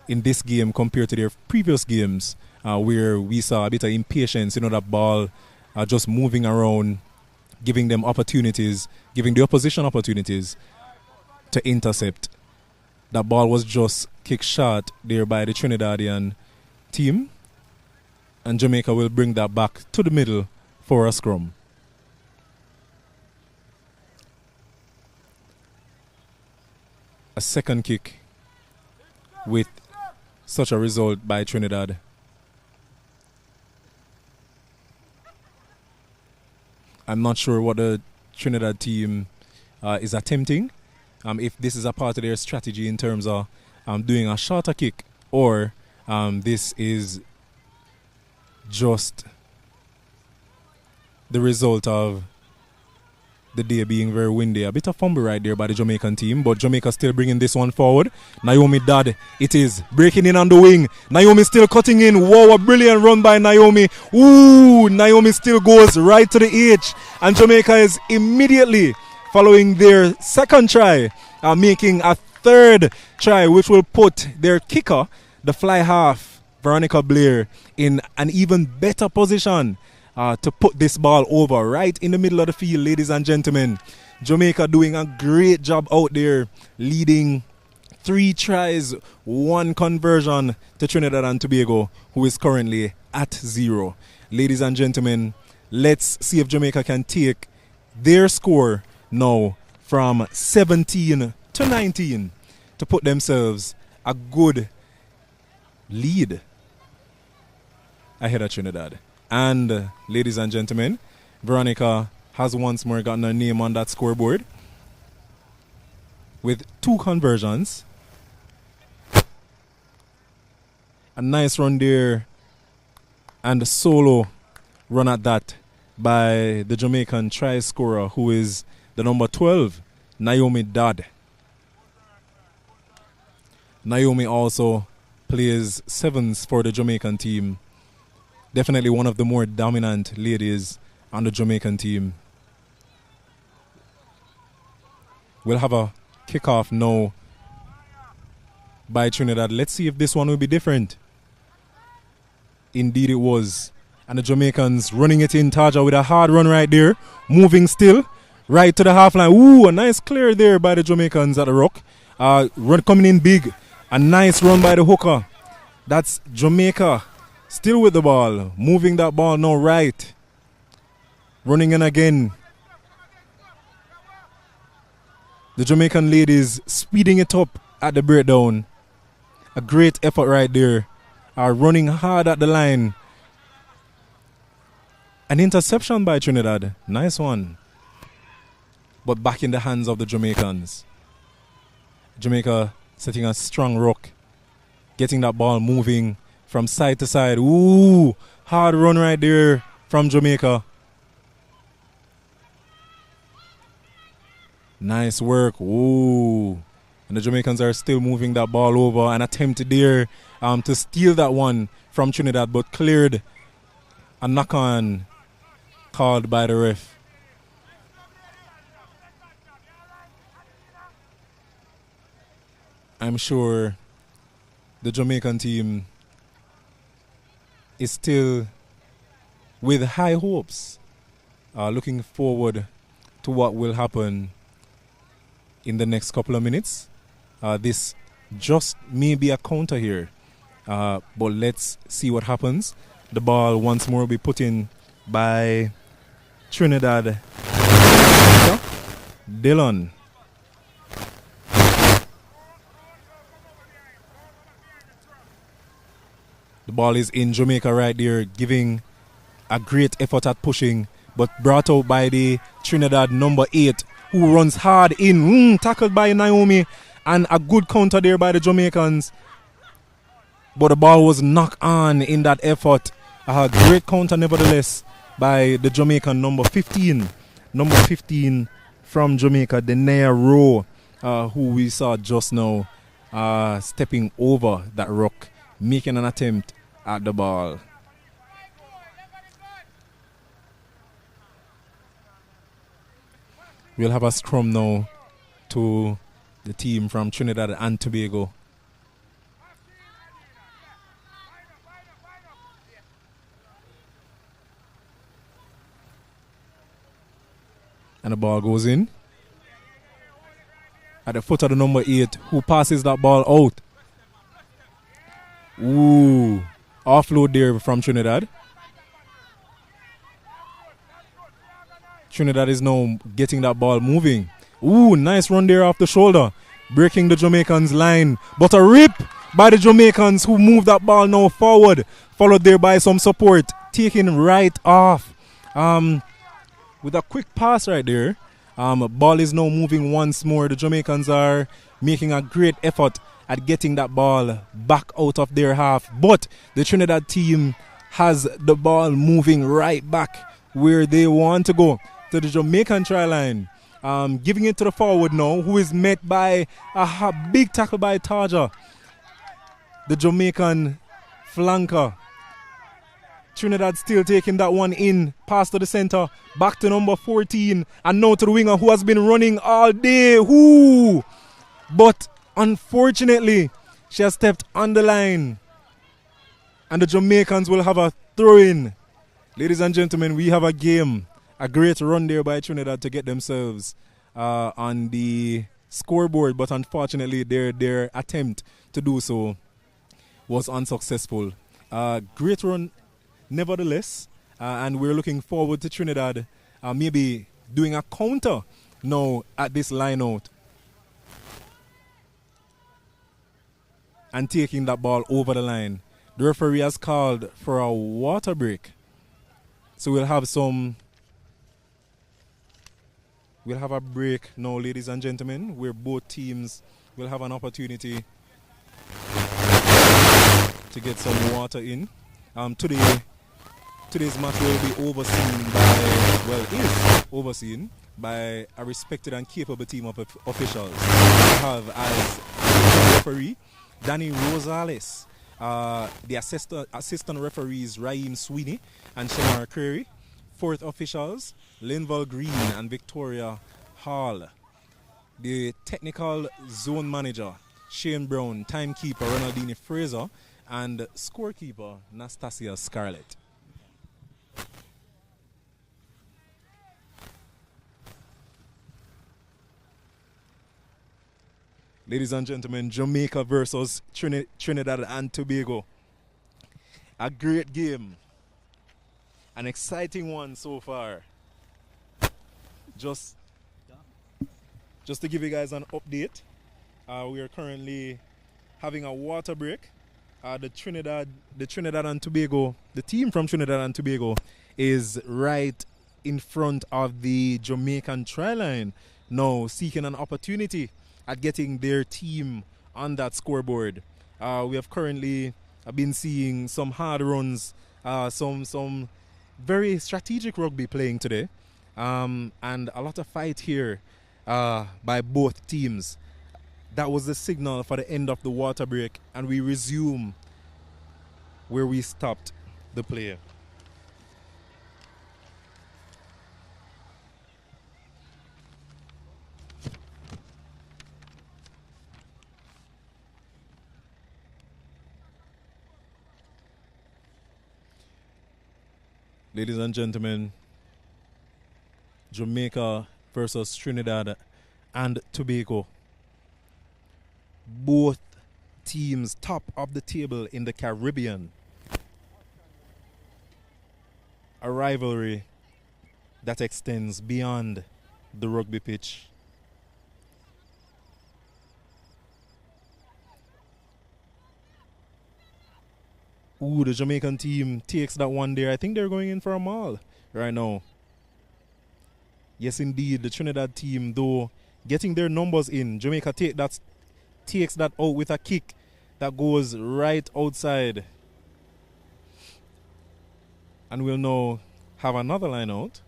in this game compared to their previous games, where we saw a bit of impatience, that ball just moving around, giving them opportunities, giving the opposition opportunities to intercept. That ball was just kick shot there by the Trinidadian team, and Jamaica will bring that back to the middle for a scrum. A second kick with such a result by Trinidad. I'm not sure what the Trinidad team is attempting. If this is a part of their strategy in terms of doing a shorter kick, or this is just the result of the day being very windy. A bit of fumble right there by the Jamaican team, but Jamaica still bringing this one forward. Naomi Dad, it is breaking in on the wing. Naomi still cutting in. Wow, a brilliant run by Naomi. Ooh, Naomi still goes right to the edge, and Jamaica is immediately following their second try, making a third try, which will put their kicker, the fly half, Veronica Blair, in an even better position to put this ball over right in the middle of the field, ladies and gentlemen. Jamaica doing a great job out there, leading 3 tries, 1 conversion to Trinidad and Tobago, who is currently at 0. Ladies and gentlemen, let's see if Jamaica can take their score now from 17 to 19 to put themselves a good lead ahead of Trinidad. And ladies and gentlemen, Veronica has once more gotten her name on that scoreboard with 2 conversions. A nice run there and a solo run at that by the Jamaican try scorer, who is the number 12, Naomi Dodd. Naomi also plays 7s for the Jamaican team. Definitely one of the more dominant ladies on the Jamaican team. We'll have a kickoff now by Trinidad. Let's see if this one will be different. Indeed it was. And the Jamaicans running it in. Taja with a hard run right there. Moving still. Right to the half line. Ooh, a nice clear there by the Jamaicans at the rock. Run coming in big. A nice run by the hooker. That's Jamaica. Still with the ball. Moving that ball now right. Running in again. The Jamaican ladies speeding it up at the breakdown. A great effort right there. Running hard at the line. An interception by Trinidad. Nice one. But back in the hands of the Jamaicans. Jamaica setting a strong rock. Getting that ball moving from side to side. Ooh, hard run right there from Jamaica. Nice work. Ooh. And the Jamaicans are still moving that ball over and attempted there to steal that one from Trinidad, but cleared. A knock-on called by the ref. I'm sure the Jamaican team is still with high hopes, looking forward to what will happen in the next couple of minutes. This just may be a counter here, but let's see what happens. The ball once more will be put in by Trinidad. Dillon. The ball is in Jamaica right there, giving a great effort at pushing, but brought out by the Trinidad number 8, who runs hard in. Tackled by Naomi, and a good counter there by the Jamaicans. But the ball was knocked on in that effort. A great counter nevertheless by the Jamaican number 15. Number 15 from Jamaica, Denea Rowe, who we saw just now stepping over that rock, making an attempt at the ball. We'll have a scrum now to the team from Trinidad and Tobago. And the ball goes in. At the foot of the number 8, who passes that ball out. Ooh. Offload there from Trinidad. Trinidad is now getting that ball moving. Ooh, nice run there off the shoulder. Breaking the Jamaicans' line. But a rip by the Jamaicans who move that ball now forward. Followed there by some support. Taking right off. With a quick pass right there. Ball is now moving once more. The Jamaicans are making a great effort at getting that ball back out of their half. But the Trinidad team has the ball moving right back where they want to go. To the Jamaican try line. Giving it to the forward now, who is met by a big tackle by Taja. The Jamaican flanker. Trinidad still taking that one in. Pass to the center. Back to number 14. And now to the winger who has been running all day. Whoo! But unfortunately, she has stepped on the line. And the Jamaicans will have a throw-in. Ladies and gentlemen, we have a game. A great run there by Trinidad to get themselves on the scoreboard. But unfortunately, their attempt to do so was unsuccessful. Great run nevertheless. And we're looking forward to Trinidad maybe doing a counter now at this line out. And taking that ball over the line. The referee has called for a water break. So we'll have a break now, ladies and gentlemen, where both teams will have an opportunity to get some water in. Today's match will be overseen by a respected and capable team of officials. We have as referee Danny Rosales, the assistant referees Raheem Sweeney and Shamar Curry, fourth officials Linval Green and Victoria Hall, the technical zone manager Shane Brown, timekeeper Ronaldini Fraser, and scorekeeper Nastasia Scarlett. Ladies and gentlemen, Jamaica versus Trinidad and Tobago. A great game. An exciting one so far. Just to give you guys an update, we are currently having a water break. The Trinidad and Tobago, the team from Trinidad and Tobago is right in front of the Jamaican try line now, seeking an opportunity at getting their team on that scoreboard. We have currently been seeing some hard runs, some very strategic rugby playing today, and a lot of fight here by both teams. That was the signal for the end of the water break, and we resume where we stopped the play. Ladies and gentlemen, Jamaica versus Trinidad and Tobago. Both teams top of the table in the Caribbean. A rivalry that extends beyond the rugby pitch. Ooh, the Jamaican team takes that one there. I think they're going in for a maul right now. Yes, indeed. The Trinidad team, though, getting their numbers in. Jamaica takes that out with a kick that goes right outside. And we'll now have another line out.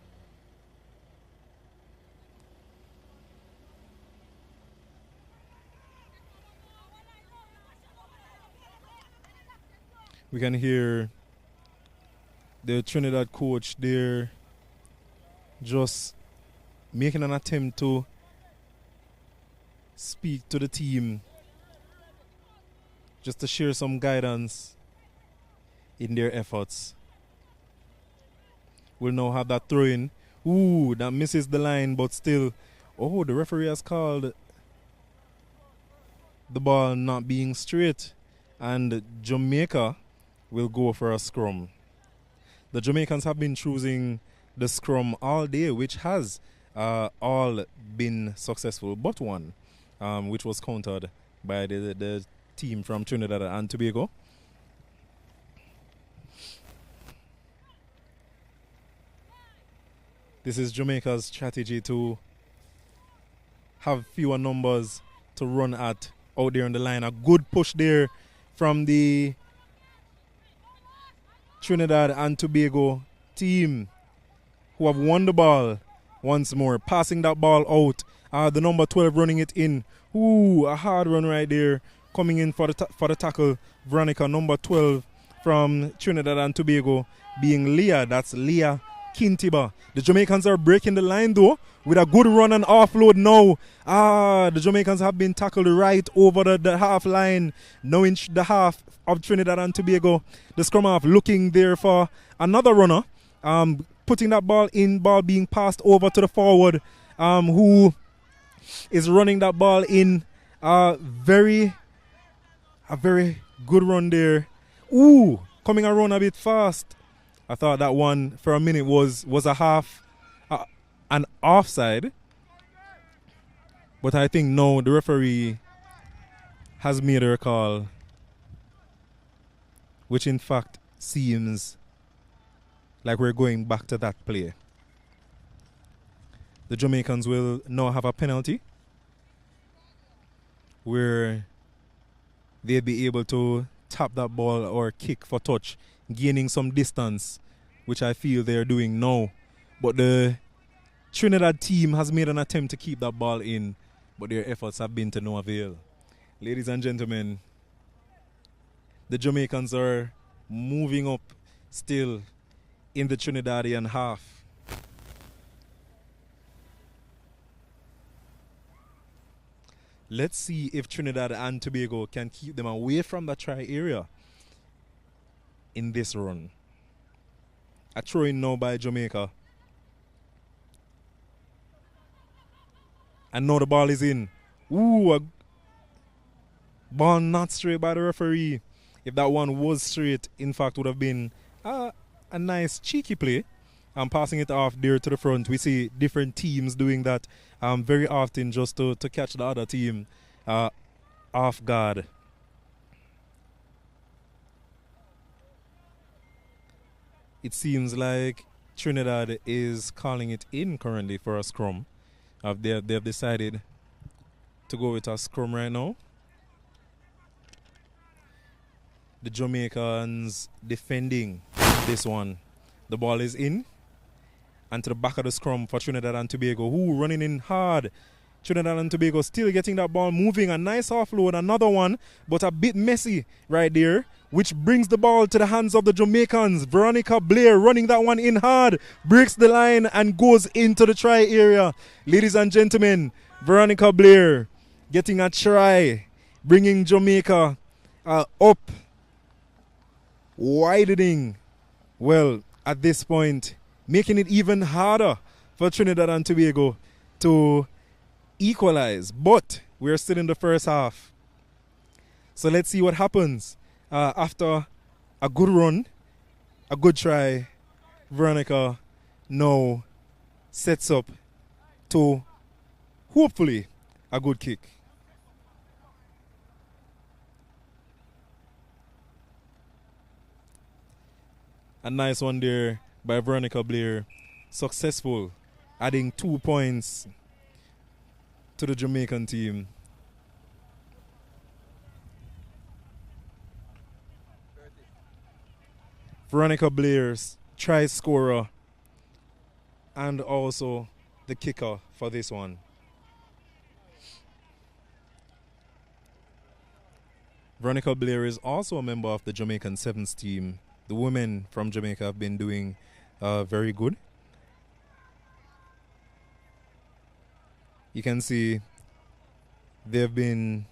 We can hear the Trinidad coach there just making an attempt to speak to the team, just to share some guidance in their efforts. We'll now have that throw-in. Ooh, that misses the line, but still. Oh, the referee has called the ball not being straight. And Jamaica will go for a scrum. The Jamaicans have been choosing the scrum all day, which has all been successful, but one, which was countered by the team from Trinidad and Tobago. This is Jamaica's strategy to have fewer numbers to run at out there on the line. A good push there from the Trinidad and Tobago team, who have won the ball once more, passing that ball out. The number 12 running it in. Ooh, a hard run right there, coming in for the tackle. Veronica, number 12 from Trinidad and Tobago, being Leah. That's Leah Kintiba. The Jamaicans are breaking the line though with a good run and offload now. The Jamaicans have been tackled right over the half line, now in the half of Trinidad and Tobago. The scrum half looking there for another runner, putting that ball in, ball being passed over to the forward, who is running that ball in. A very good run there. Ooh, coming around a bit fast. I thought that one for a minute was a half, an offside. But I think no, the referee has made a call, which in fact seems like we're going back to that play. The Jamaicans will now have a penalty where they'll be able to tap that ball or kick for touch, gaining some distance, which I feel they're doing now. But the Trinidad team has made an attempt to keep that ball in, but their efforts have been to no avail. Ladies and gentlemen, the Jamaicans are moving up still in the Trinidadian half. Let's see if Trinidad and Tobago can keep them away from the try area in this run. A throw in now by Jamaica. And now the ball is in. Ooh, a ball not straight by the referee. If that one was straight, in fact, would have been a nice cheeky play. I'm passing it off there to the front. We see different teams doing that very often just to catch the other team off guard. It seems like Trinidad is calling it in currently for a scrum. They've decided to go with a scrum right now. The Jamaicans defending this one. The ball is in. And to the back of the scrum for Trinidad and Tobago, who running in hard. Trinidad and Tobago still getting that ball moving. A nice offload, another one, but a bit messy right there, which brings the ball to the hands of the Jamaicans. Veronica Blair running that one in hard, breaks the line and goes into the try area. Ladies and gentlemen, Veronica Blair getting a try, bringing Jamaica up, widening. Well, at this point, making it even harder for Trinidad and Tobago to equalize. But we're still in the first half. So let's see what happens after a good run, a good try. Veronica now sets up to hopefully a good kick. A nice one there by Veronica Blair. Successful, adding 2 points to the Jamaican team. Veronica Blair's try scorer and also the kicker for this one. Veronica Blair is also a member of the Jamaican Sevens team. The women from Jamaica have been doing very good. You can see they've been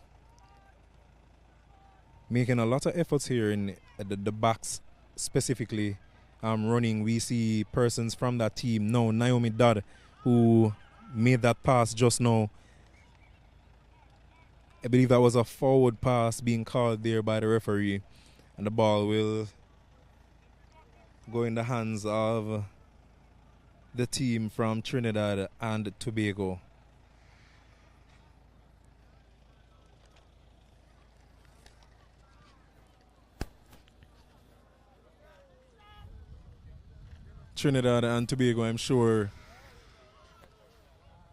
making a lot of efforts here in the backs specifically, running. We see persons from that team. No, Naomi Dodd, who made that pass just now. I believe that was a forward pass being called there by the referee. And the ball will go in the hands of the team from Trinidad and Tobago. Trinidad and Tobago, I'm sure,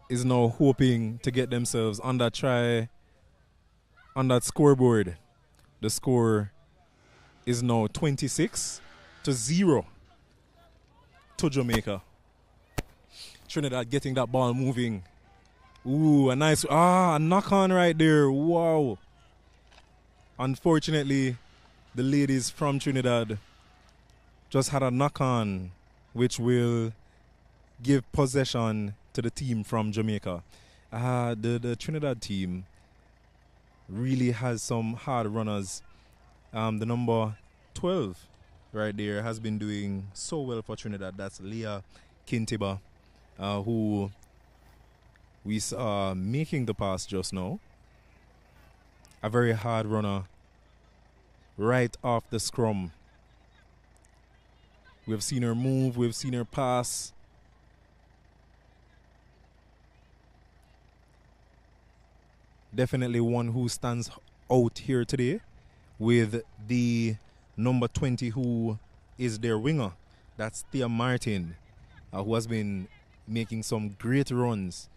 is now hoping to get themselves on that scoreboard. The score is now 26-0 to Jamaica. Trinidad getting that ball moving. Ooh, a nice a knock on right there. Wow. Unfortunately, the ladies from Trinidad just had a knock on, which will give possession to the team from Jamaica. The Trinidad team really has some hard runners. The number 12 right there has been doing so well for Trinidad. That's Leah Kintiba, who we saw making the pass just now. A very hard runner right off the scrum. We've seen her move, we've seen her pass. Definitely one who stands out here today with the number 20 who is their winger. That's Thea Martin, who has been making some great runs,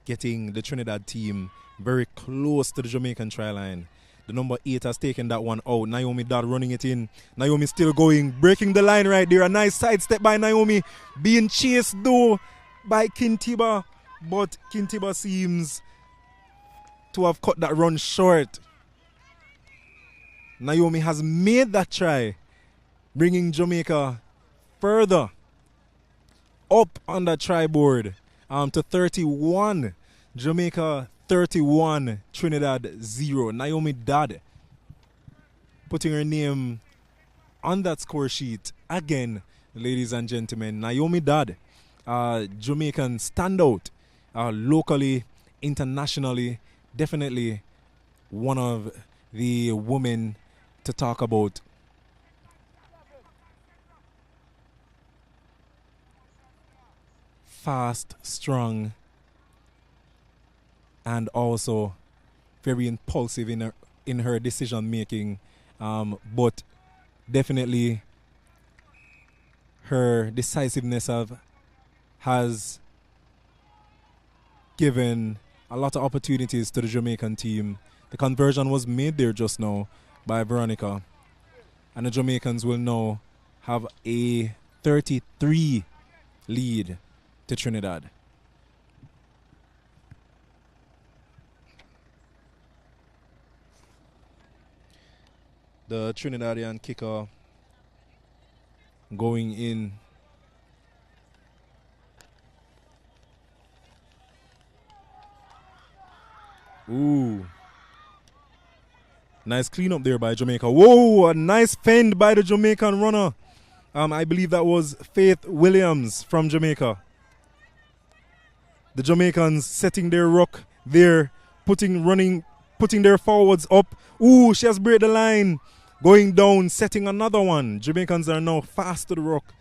getting the Trinidad team very close to the Jamaican try line. The number 8 has taken that one out. Naomi Dodd running it in. Naomi still going, breaking the line right there. A nice sidestep by Naomi, being chased though by Kintiba, but Kintiba seems to have cut that run short. Naomi has made that try, bringing Jamaica further up on the try board to 31. Jamaica 31, Trinidad 0. Naomi Dodd putting her name on that score sheet again, ladies and gentlemen. Naomi Dodd, Jamaican standout, locally, internationally, definitely one of the women to talk about. Fast, strong, and also very impulsive in her decision making, but definitely her decisiveness has given a lot of opportunities to the Jamaican team. The conversion was made there just now by Veronica, and the Jamaicans will now have a 33 lead to Trinidad. The Trinidadian kicker going in. Ooh. Nice cleanup there by Jamaica. Whoa, a nice fend by the Jamaican runner. I believe that was Faith Williams from Jamaica. The Jamaicans setting their ruck there, putting their forwards up. Ooh, she has break the line. Going down, setting another one. Jamaicans are now fast to the ruck.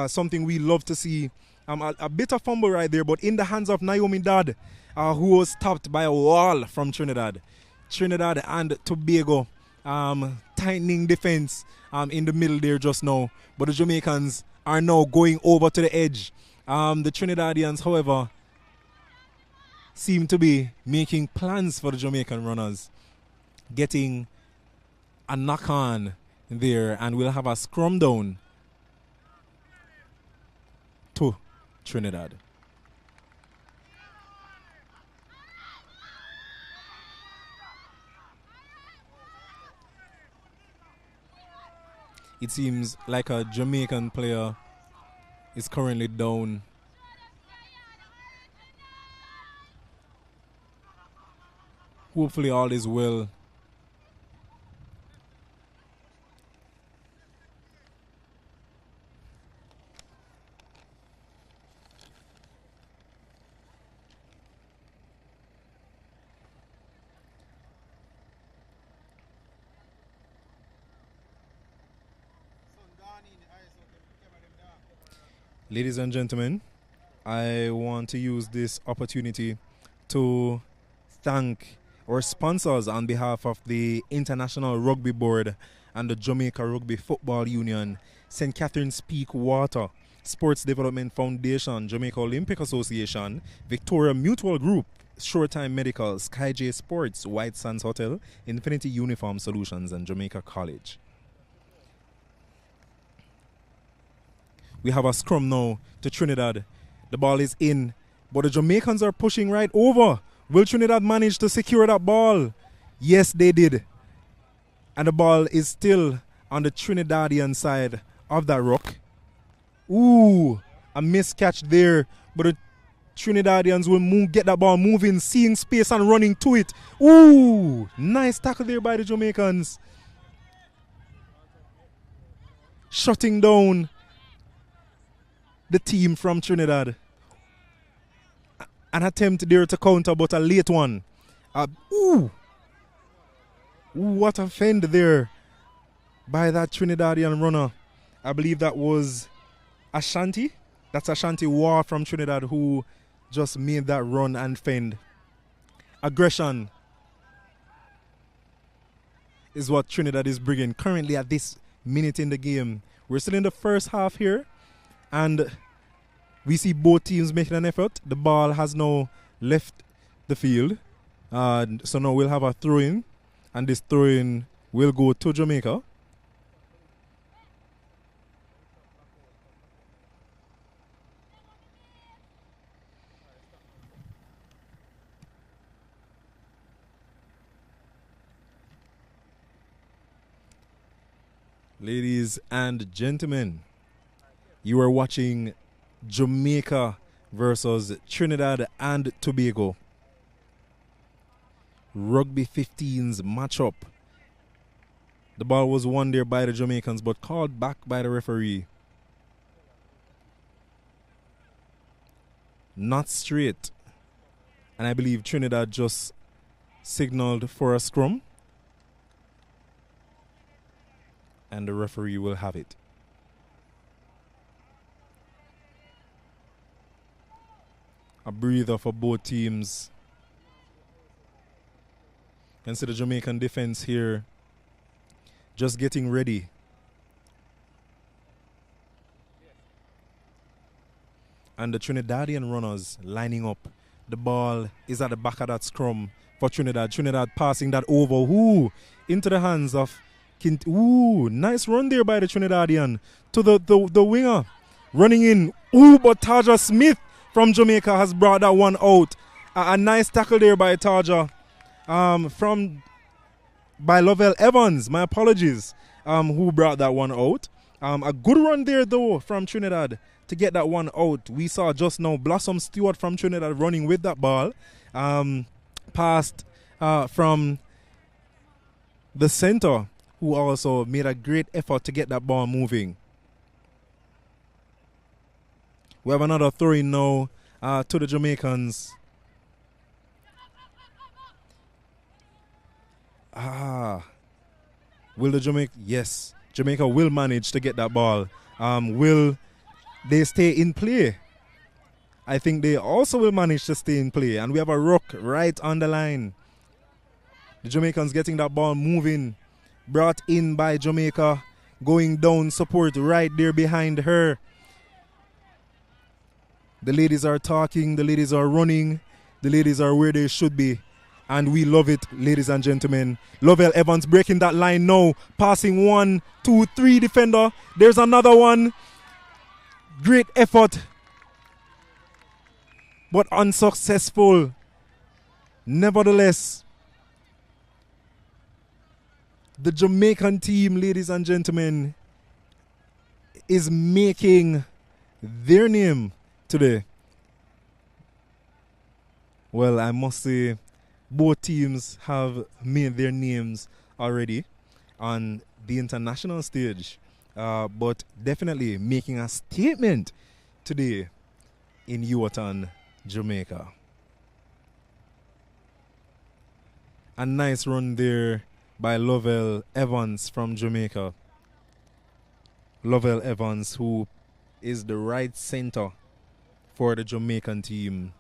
Something we love to see. A bit of fumble right there, but in the hands of Naomi Dodd, who was stopped by a wall from Trinidad. Trinidad and Tobago tightening defense in the middle there just now. But the Jamaicans are now going over to the edge. The Trinidadians, however, seem to be making plans for the Jamaican runners, getting a knock on there, and we'll have a scrum down to Trinidad. It seems like a Jamaican player is currently down. Hopefully all is well. Ladies and gentlemen, I want to use this opportunity to thank our sponsors on behalf of the International Rugby Board and the Jamaica Rugby Football Union, St. Catherine's Peak Water, Sports Development Foundation, Jamaica Olympic Association, Victoria Mutual Group, Short Time Medical, Sky J Sports, White Sands Hotel, Infinity Uniform Solutions, and Jamaica College. We have a scrum now to Trinidad. The ball is in, but the Jamaicans are pushing right over. Will Trinidad manage to secure that ball? Yes, they did. And the ball is still on the Trinidadian side of that rock. Ooh, a miscatch there, but the Trinidadians will get that ball moving, seeing space and running to it. Ooh, nice tackle there by the Jamaicans. Shutting down the team from Trinidad. An attempt there to counter, but a late one. Ooh, what a fend there by that Trinidadian runner. I believe that was Ashanti. That's Ashanti War from Trinidad who just made that run and fend. Aggression is what Trinidad is bringing currently at this minute in the game. We're still in the first half here, and we see both teams making an effort. The ball has now left the field. So now we'll have a throw-in, and this throw-in will go to Jamaica. Ladies and gentlemen, you are watching Jamaica versus Trinidad and Tobago. Rugby 15's matchup. The ball was won there by the Jamaicans but called back by the referee. Not straight. And I believe Trinidad just signaled for a scrum. And the referee will have it. A breather for both teams. And see the Jamaican defense here just getting ready. And the Trinidadian runners lining up. The ball is at the back of that scrum for Trinidad. Trinidad passing that over. Ooh, into the hands of Ooh, nice run there by the Trinidadian to the winger. Running in. Ooh, but Taja Smith from Jamaica has brought that one out. A nice tackle there by Taja. By Lovell Evans, my apologies, who brought that one out. A good run there, though, from Trinidad to get that one out. We saw just now Blossom Stewart from Trinidad running with that ball. Passed from the center, who also made a great effort to get that ball moving. We have another throw-in now to the Jamaicans. Will the Jamaica? Yes, Jamaica will manage to get that ball. Will they stay in play? I think they also will manage to stay in play. And we have a rock right on the line. The Jamaicans getting that ball moving. Brought in by Jamaica. Going down, support right there behind her. The ladies are talking. The ladies are running. The ladies are where they should be. And we love it, ladies and gentlemen. Lovell Evans breaking that line now. Passing 1, 2, 3 defender. There's another one. Great effort. But unsuccessful. Nevertheless, the Jamaican team, ladies and gentlemen, is making their name today. Well, I must say, both teams have made their names already on the international stage, but definitely making a statement today in Ewarton, Jamaica. A nice run there by Lovell Evans from Jamaica. Lovell Evans, who is the right center for the Jamaican team.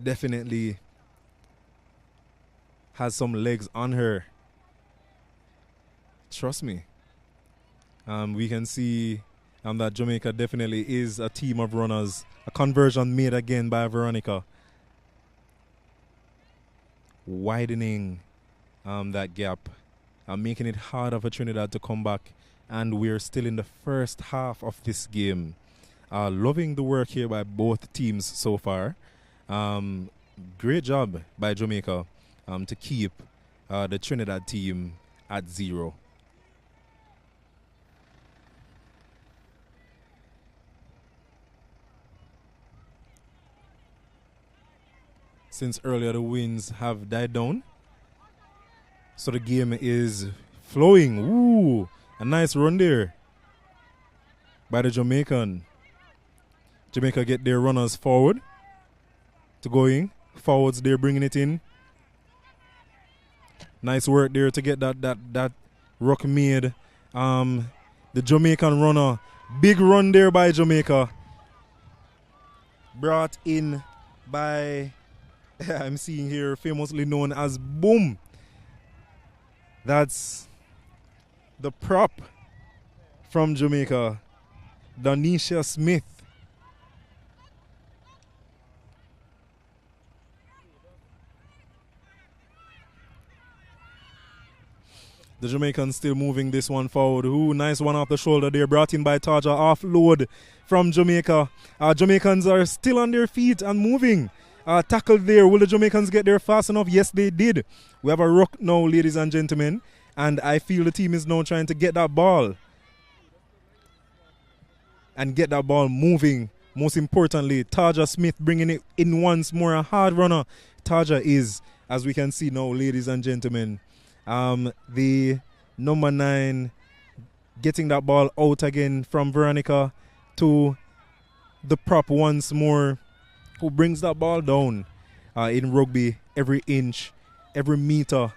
Definitely has some legs on her. Trust me. We can see that Jamaica definitely is a team of runners. A conversion made again by Veronica. Widening that gap. Making it harder for Trinidad to come back. And we're still in the first half of this game. Loving the work here by both teams so far. Great job by Jamaica to keep the Trinidad team at 0. Since earlier the winds have died down, so the game is flowing. Ooh, a nice run there by the Jamaican. Jamaica get their runners forward to going. Forwards, they're bringing it in. Nice work there to get that ruck made. The Jamaican runner. Big run there by Jamaica. Brought in by, I'm seeing here, famously known as Boom. That's the prop from Jamaica, Donisha Smith. The Jamaicans still moving this one forward. Ooh, nice one off the shoulder there. Brought in by Taja. Offload from Jamaica. Jamaicans are still on their feet and moving. Tackled there. Will the Jamaicans get there fast enough? Yes, they did. We have a ruck now, ladies and gentlemen. And I feel the team is now trying to get that ball. And get that ball moving. Most importantly, Taja Smith bringing it in once more. A hard runner. Taja is, as we can see now, ladies and gentlemen, the number 9 getting that ball out again from Veronica to the prop once more, who brings that ball down. In rugby, every inch, every meter,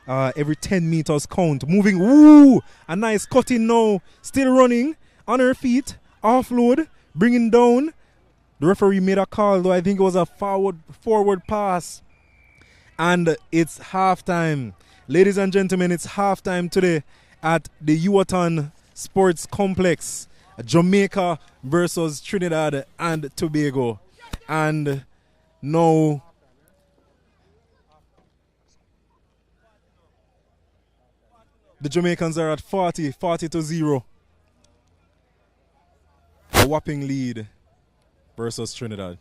every 10 meters count. Moving, woo! A nice cutting now, still running on her feet, offload, bringing down. The referee made a call, though I think it was a forward pass. And it's halftime. Ladies and gentlemen, it's halftime today at the Ewarton Sports Complex. Jamaica versus Trinidad and Tobago. And now the Jamaicans are at 40 to 0. A whopping lead versus Trinidad.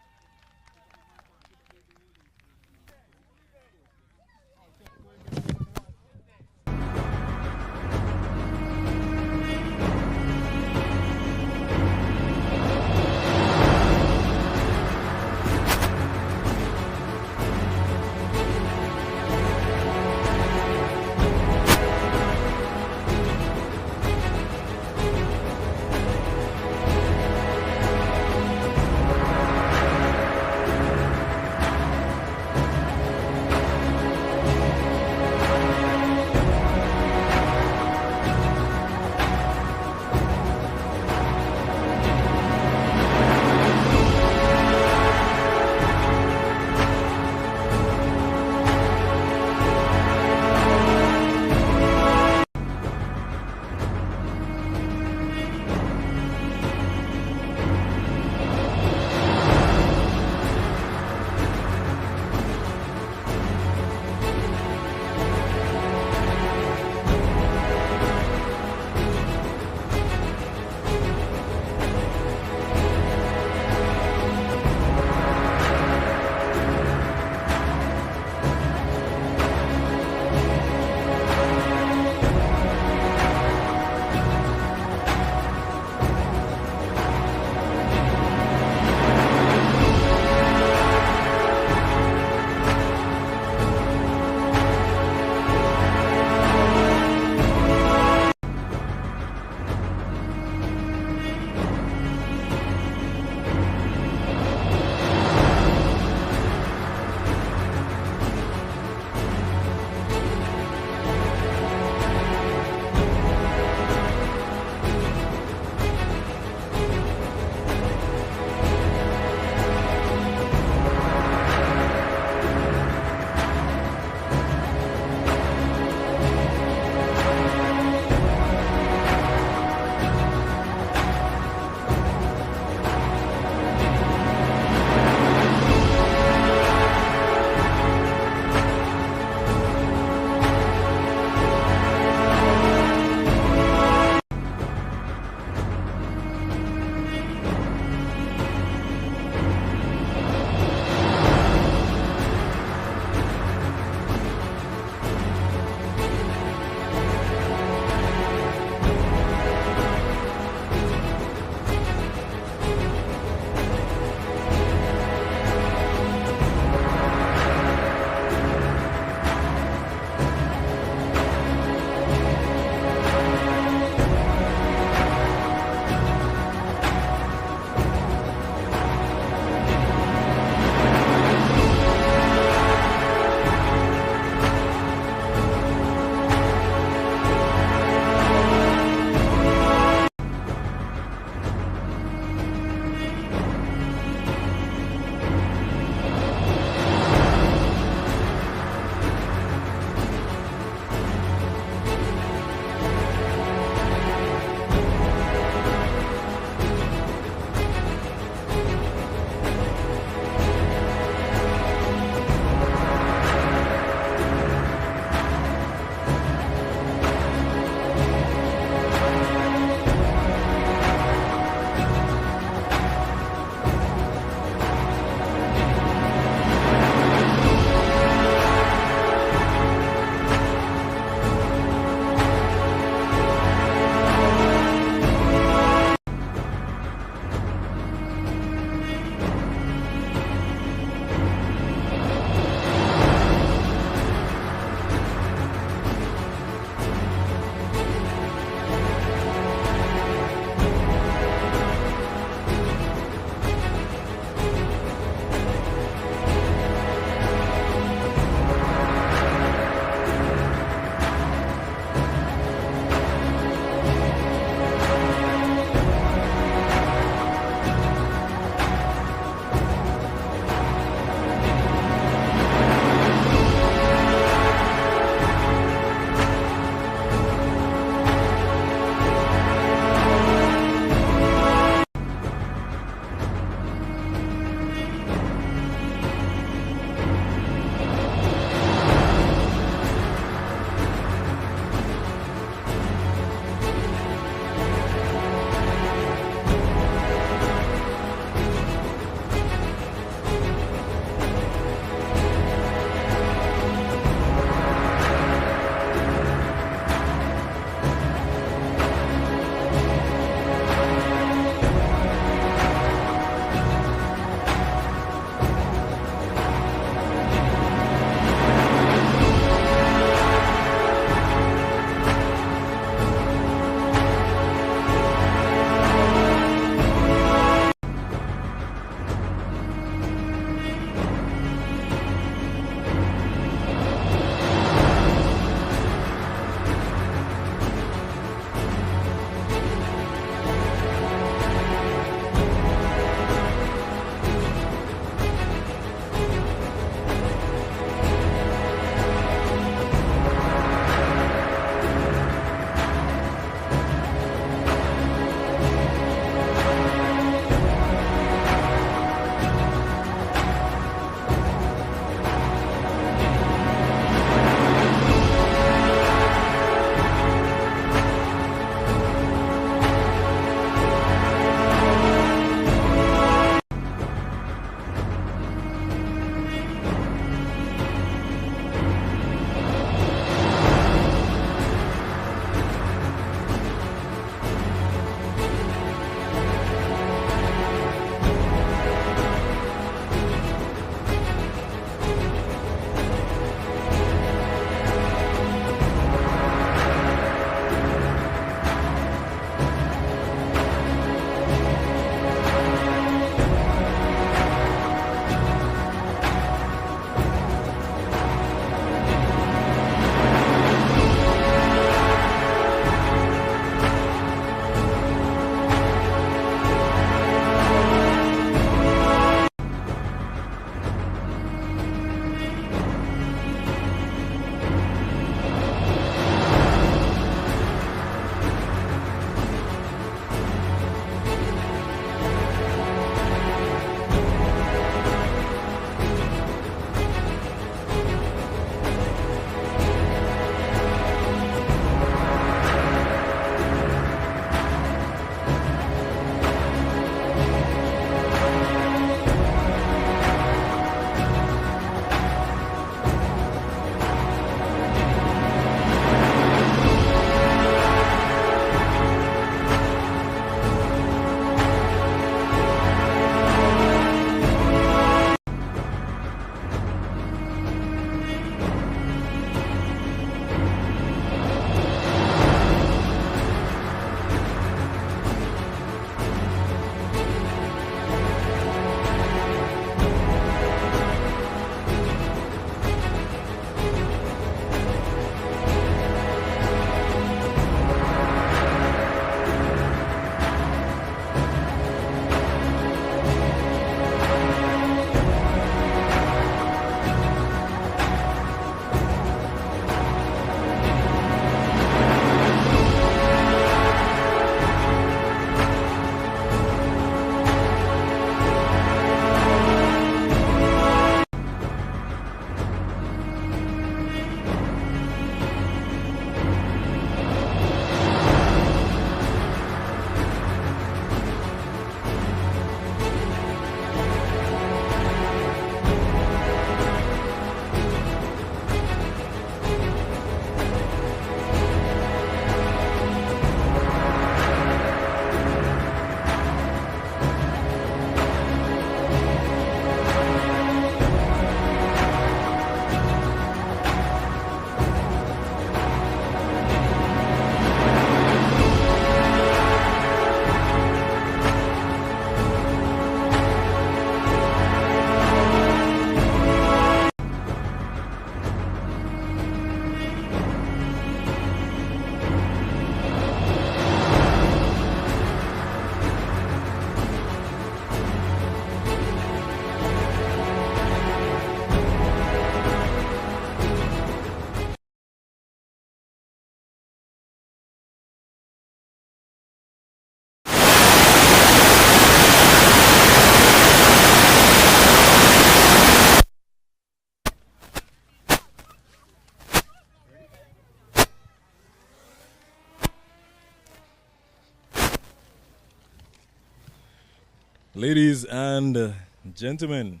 Ladies and gentlemen,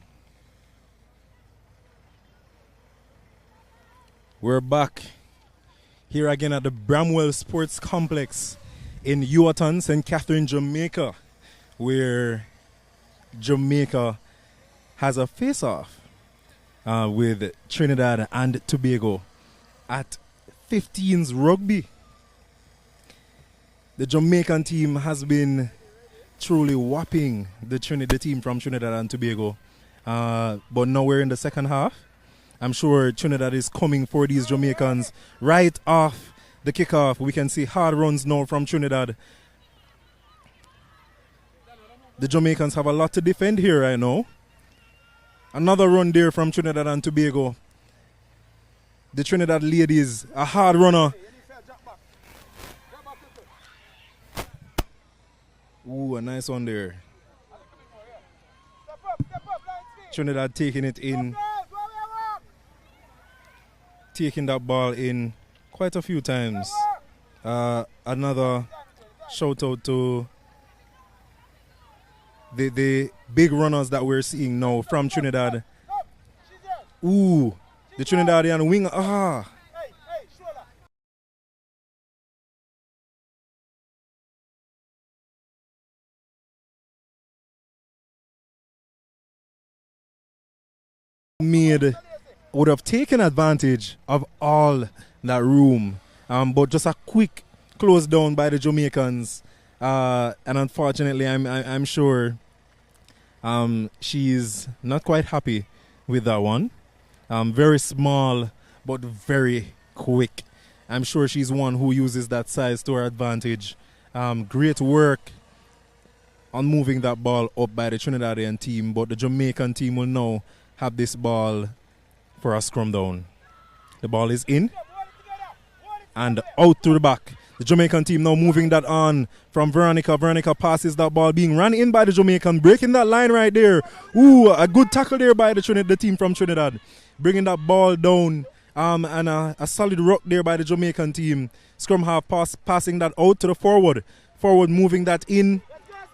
we're back here again at the Bramwell Sports Complex in Ewarton, St. Catherine, Jamaica, where Jamaica has a face-off with Trinidad and Tobago at 15s rugby. The Jamaican team has been truly whopping the team from Trinidad and Tobago. But now we're in the second half. I'm sure Trinidad is coming for these Jamaicans right off the kickoff. We can see hard runs now from Trinidad. The Jamaicans have a lot to defend here, I know. Another run there from Trinidad and Tobago. The Trinidad ladies, a hard runner. Ooh, a nice one there. Trinidad taking it in. Taking that ball in quite a few times. Another shout out to the big runners that we're seeing now from Trinidad. Ooh, the Trinidadian wing. Would have taken advantage of all that room, but just a quick close down by the Jamaicans, and unfortunately I'm sure she's not quite happy with that one. Very small but very quick. I'm sure she's one who uses that size to her advantage. Great work on moving that ball up by the Trinidadian team, but the Jamaican team will now have this ball for a scrum down. The ball is in and out to the back. The Jamaican team now moving that on from Veronica. Veronica passes that ball, being run in by the Jamaican, breaking that line right there. Ooh, a good tackle there by the team from Trinidad. Bringing that ball down, and a solid rock there by the Jamaican team. Scrum half passing that out to the forward. Forward moving that in.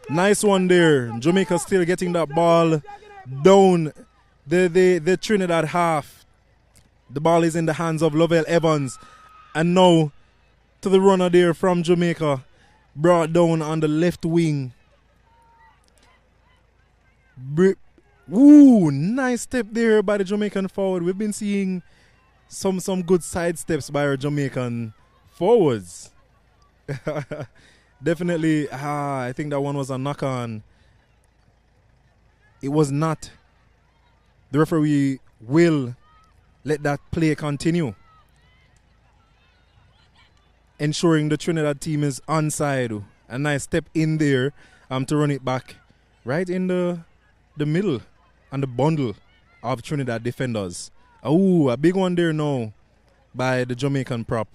Nice one there. Jamaica still getting that ball down the Trinidad half. The ball is in the hands of Lovell Evans. And now to the runner there from Jamaica. Brought down on the left wing. Ooh, nice step there by the Jamaican forward. We've been seeing some good side steps by our Jamaican forwards. Definitely, I think that one was a knock on. It was not. The referee will let that play continue, ensuring the Trinidad team is onside. A nice step in there to run it back right in the middle and the bundle of Trinidad defenders. Oh, a big one there now by the Jamaican prop.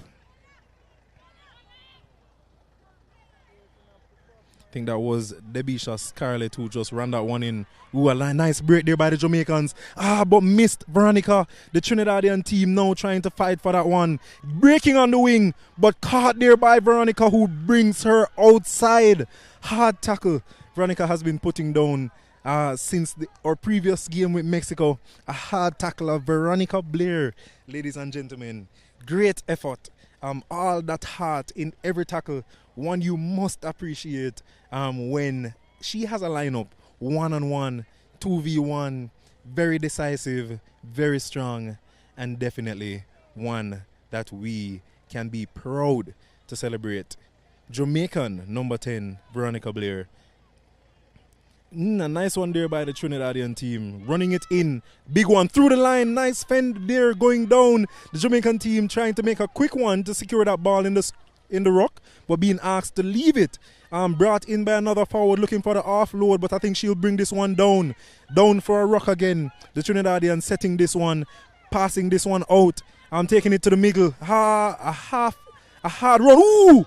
I think that was Debisha Scarlett who just ran that one in. Ooh, a nice break there by the Jamaicans. But missed Veronica. The Trinidadian team now trying to fight for that one. Breaking on the wing, but caught there by Veronica, who brings her outside. Hard tackle. Veronica has been putting down since our previous game with Mexico. A hard tackle of Veronica Blair. Ladies and gentlemen, great effort. All that heart in every tackle. One you must appreciate when she has a lineup, 1-on-1, 2v1, very decisive, very strong, and definitely one that we can be proud to celebrate. Jamaican number 10, Veronica Blair. A nice one there by the Trinidadian team. Running it in. Big one through the line. Nice fend there going down. The Jamaican team trying to make a quick one to secure that ball in the rock, but being asked to leave it. Brought in by another forward looking for the offload, but I think she'll bring this one down. Down for a rock again. The Trinidadian setting this one, passing this one out. Taking it to the middle. A hard run. Ooh!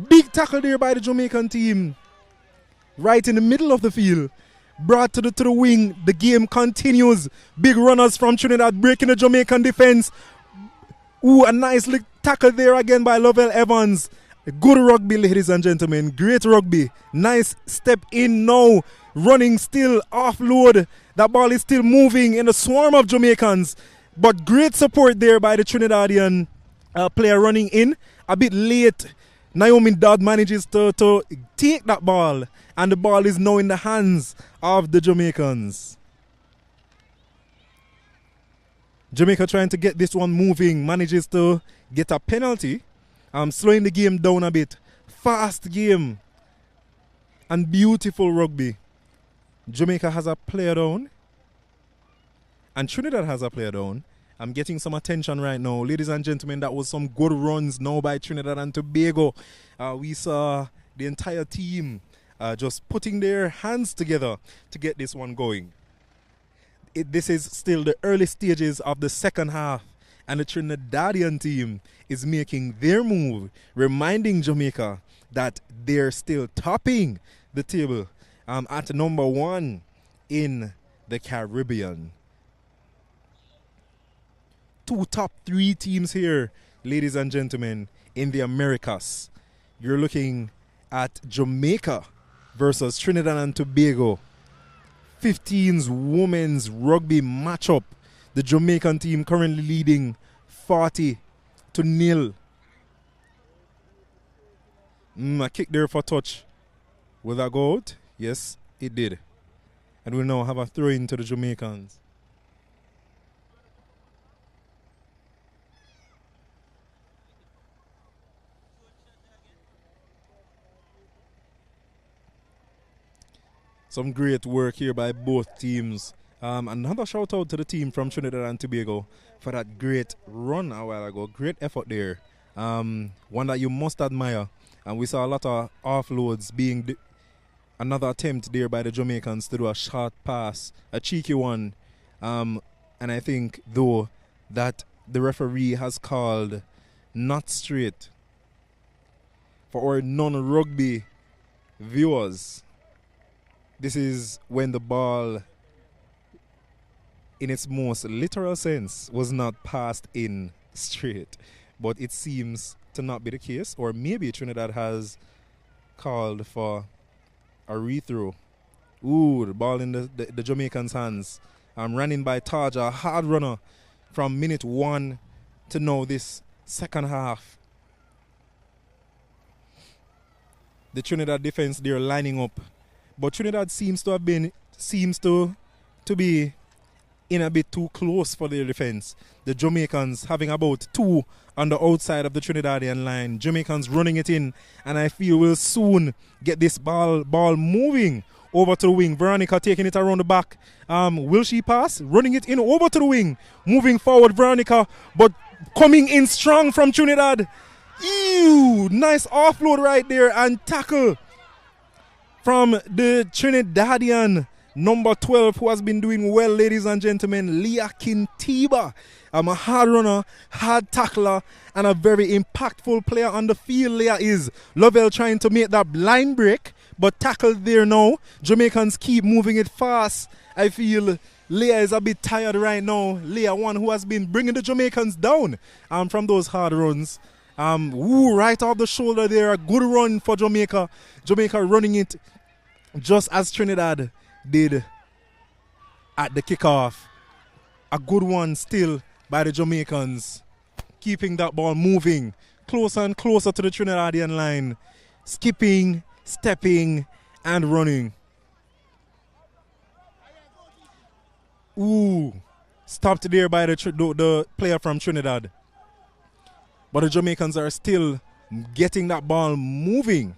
Big tackle there by the Jamaican team. Right in the middle of the field. Brought to the wing. The game continues. Big runners from Trinidad breaking the Jamaican defense. Ooh, a nice tackle there again by Lovell Evans. Good rugby, ladies and gentlemen. Great rugby. Nice step in now. Running still, offload. That ball is still moving in a swarm of Jamaicans. But great support there by the Trinidadian player running in. A bit late. Naomi Dodd manages to take that ball. And the ball is now in the hands of the Jamaicans. Jamaica trying to get this one moving. Manages to get a penalty. Slowing the game down a bit. Fast game. And beautiful rugby. Jamaica has a player down. And Trinidad has a player down. I'm getting some attention right now. Ladies and gentlemen, that was some good runs now by Trinidad and Tobago. We saw the entire team just putting their hands together to get this one going. This is still the early stages of the second half. And the Trinidadian team is making their move, reminding Jamaica that they're still topping the table at number 1 in the Caribbean. 2 top 3 teams here, ladies and gentlemen, in the Americas. You're looking at Jamaica versus Trinidad and Tobago. 15's women's rugby matchup. The Jamaican team currently leading 40-0. A kick there for touch. Will that go out? Yes, it did. And we'll now have a throw in to the Jamaicans. Some great work here by both teams. Another shout out to the team from Trinidad and Tobago for that great run a while ago. Great effort there. One that you must admire. And we saw a lot of offloads being another attempt there by the Jamaicans to do a short pass, a cheeky one. And I think, though, that the referee has called not straight. For our non-rugby viewers, this is when the ball, in its most literal sense, was not passed in straight. But it seems to not be the case. Or maybe Trinidad has called for a rethrow. Ooh, the ball in the Jamaicans' hands. Running by Taja, a hard runner from minute 1 to now this second half. The Trinidad defense, they're lining up. But Trinidad seems to be in a bit too close for their defense. The Jamaicans having about 2 on the outside of the Trinidadian line. Jamaicans running it in, and I feel we'll soon get this ball moving over to the wing. Veronica taking it around the back. Will she pass? Running it in over to the wing. Moving forward, Veronica, but coming in strong from Trinidad. Ew! Nice offload right there and tackle from the Trinidadian number 12, who has been doing well, ladies and gentlemen, Leah Kintiba. A hard runner, hard tackler, and a very impactful player on the field. Leah is. Lovell trying to make that blind break, but tackled there now. Jamaicans keep moving it fast. I feel Leah is a bit tired right now. Leah, one who has been bringing the Jamaicans down from those hard runs. Right off the shoulder there, a good run for Jamaica. Jamaica running it just as Trinidad did at the kickoff. A good one still by the Jamaicans, keeping that ball moving closer and closer to the Trinidadian line, skipping, stepping, and running. Ooh, stopped there by the player from Trinidad. But the Jamaicans are still getting that ball moving.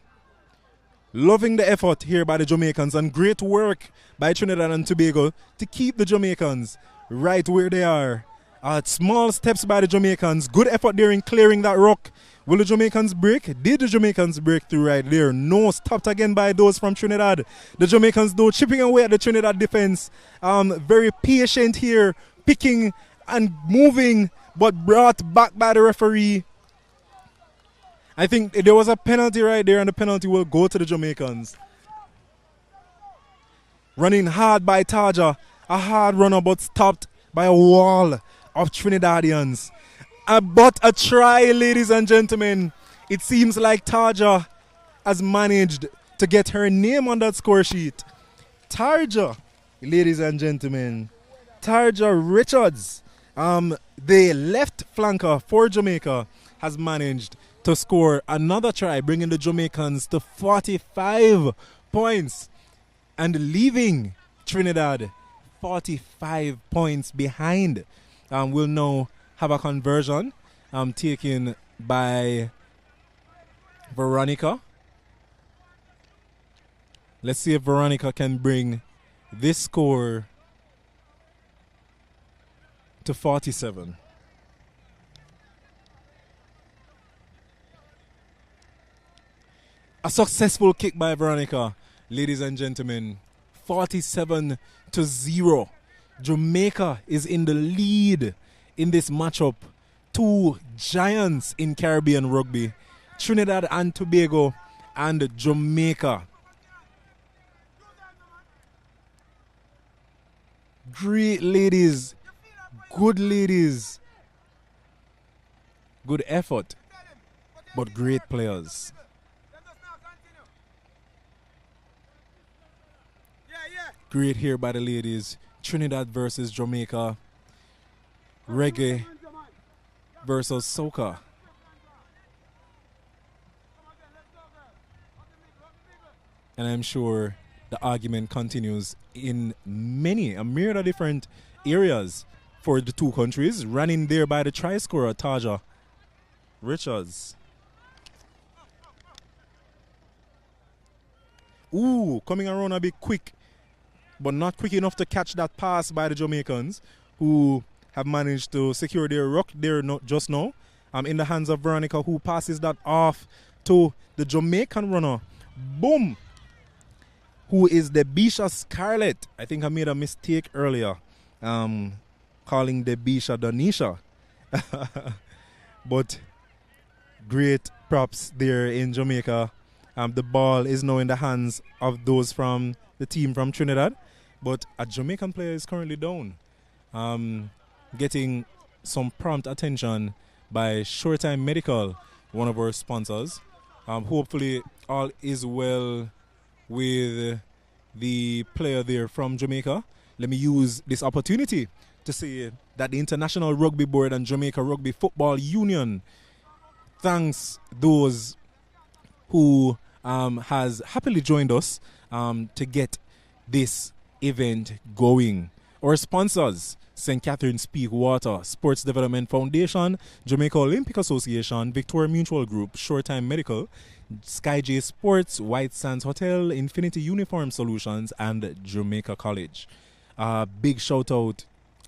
Loving the effort here by the Jamaicans, and great work by Trinidad and Tobago to keep the Jamaicans right where they are. Small steps by the Jamaicans. Good effort there in clearing that rock. Will the Jamaicans break? Did the Jamaicans break through right there? No, stopped again by those from Trinidad. The Jamaicans, though, chipping away at the Trinidad defense. Very patient here, picking and moving, but brought back by the referee. I think there was a penalty right there, and the penalty will go to the Jamaicans. Running hard by Taja. A hard runner, but stopped by a wall of Trinidadians. But a try, ladies and gentlemen. It seems like Tarja has managed to get her name on that score sheet. Tarja, ladies and gentlemen, Tarja Richards, the left flanker for Jamaica, has managed to score another try, bringing the Jamaicans to 45 points and leaving Trinidad 45 points behind. We'll now have a conversion taken by Veronica. Let's see if Veronica can bring this score to 47. A successful kick by Veronica, ladies and gentlemen. 47-0. Jamaica is in the lead in this matchup. Two giants in Caribbean rugby, Trinidad and Tobago and Jamaica. Great ladies, good ladies, good effort, but great players. Great here by the ladies. Trinidad versus Jamaica. Reggae versus soca. And I'm sure the argument continues in a myriad of different areas for the two countries. Running there by the try scorer, Tarja Richards. Ooh, coming around a bit quick, but not quick enough to catch that pass by the Jamaicans, who have managed to secure their ruck there just now. In the hands of Veronica, who passes that off to the Jamaican runner. Boom! Who is the Bisha Scarlett. I think I made a mistake earlier calling the Bisha Donisha. But great props there in Jamaica. The ball is now in the hands of those from the team from Trinidad. But a Jamaican player is currently down. Getting some prompt attention by Shortime Medical, one of our sponsors. Hopefully all is well with the player there from Jamaica. Let me use this opportunity to say that the International Rugby Board and Jamaica Rugby Football Union thanks those who has happily joined us to get this event going. Our sponsors: St. Catherine's Peak Water, Sports Development Foundation, Jamaica Olympic Association, Victoria Mutual Group, Shortime Medical, Sky J Sports, White Sands Hotel, Infinity Uniform Solutions, and Jamaica College. Big shout out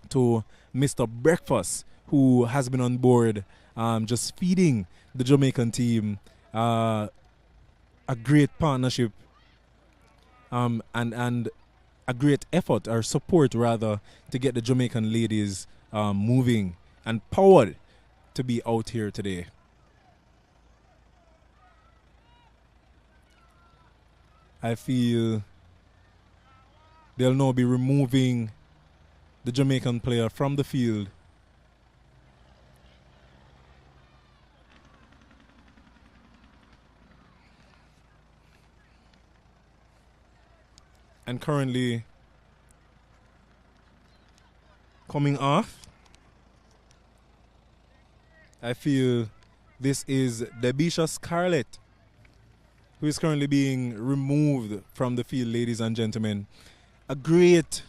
to Mr. Breakfast, who has been on board just feeding the Jamaican team a great partnership and a great effort or support rather to get the Jamaican ladies moving and powered to be out here today. I feel they'll now be removing the Jamaican player from the field. And currently coming off, I feel this is Debisha Scarlett, who is currently being removed from the field, ladies and gentlemen. A great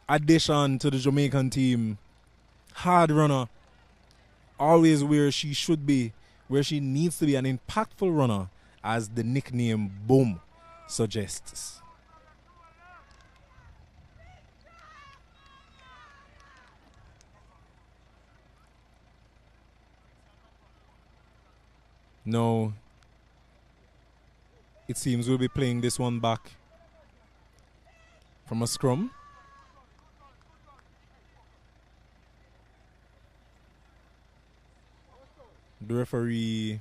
addition to the Jamaican team. Hard runner, always where she should be, where she needs to be, an impactful runner, as the nickname Boom suggests. No, it seems we'll be playing this one back from a scrum. The referee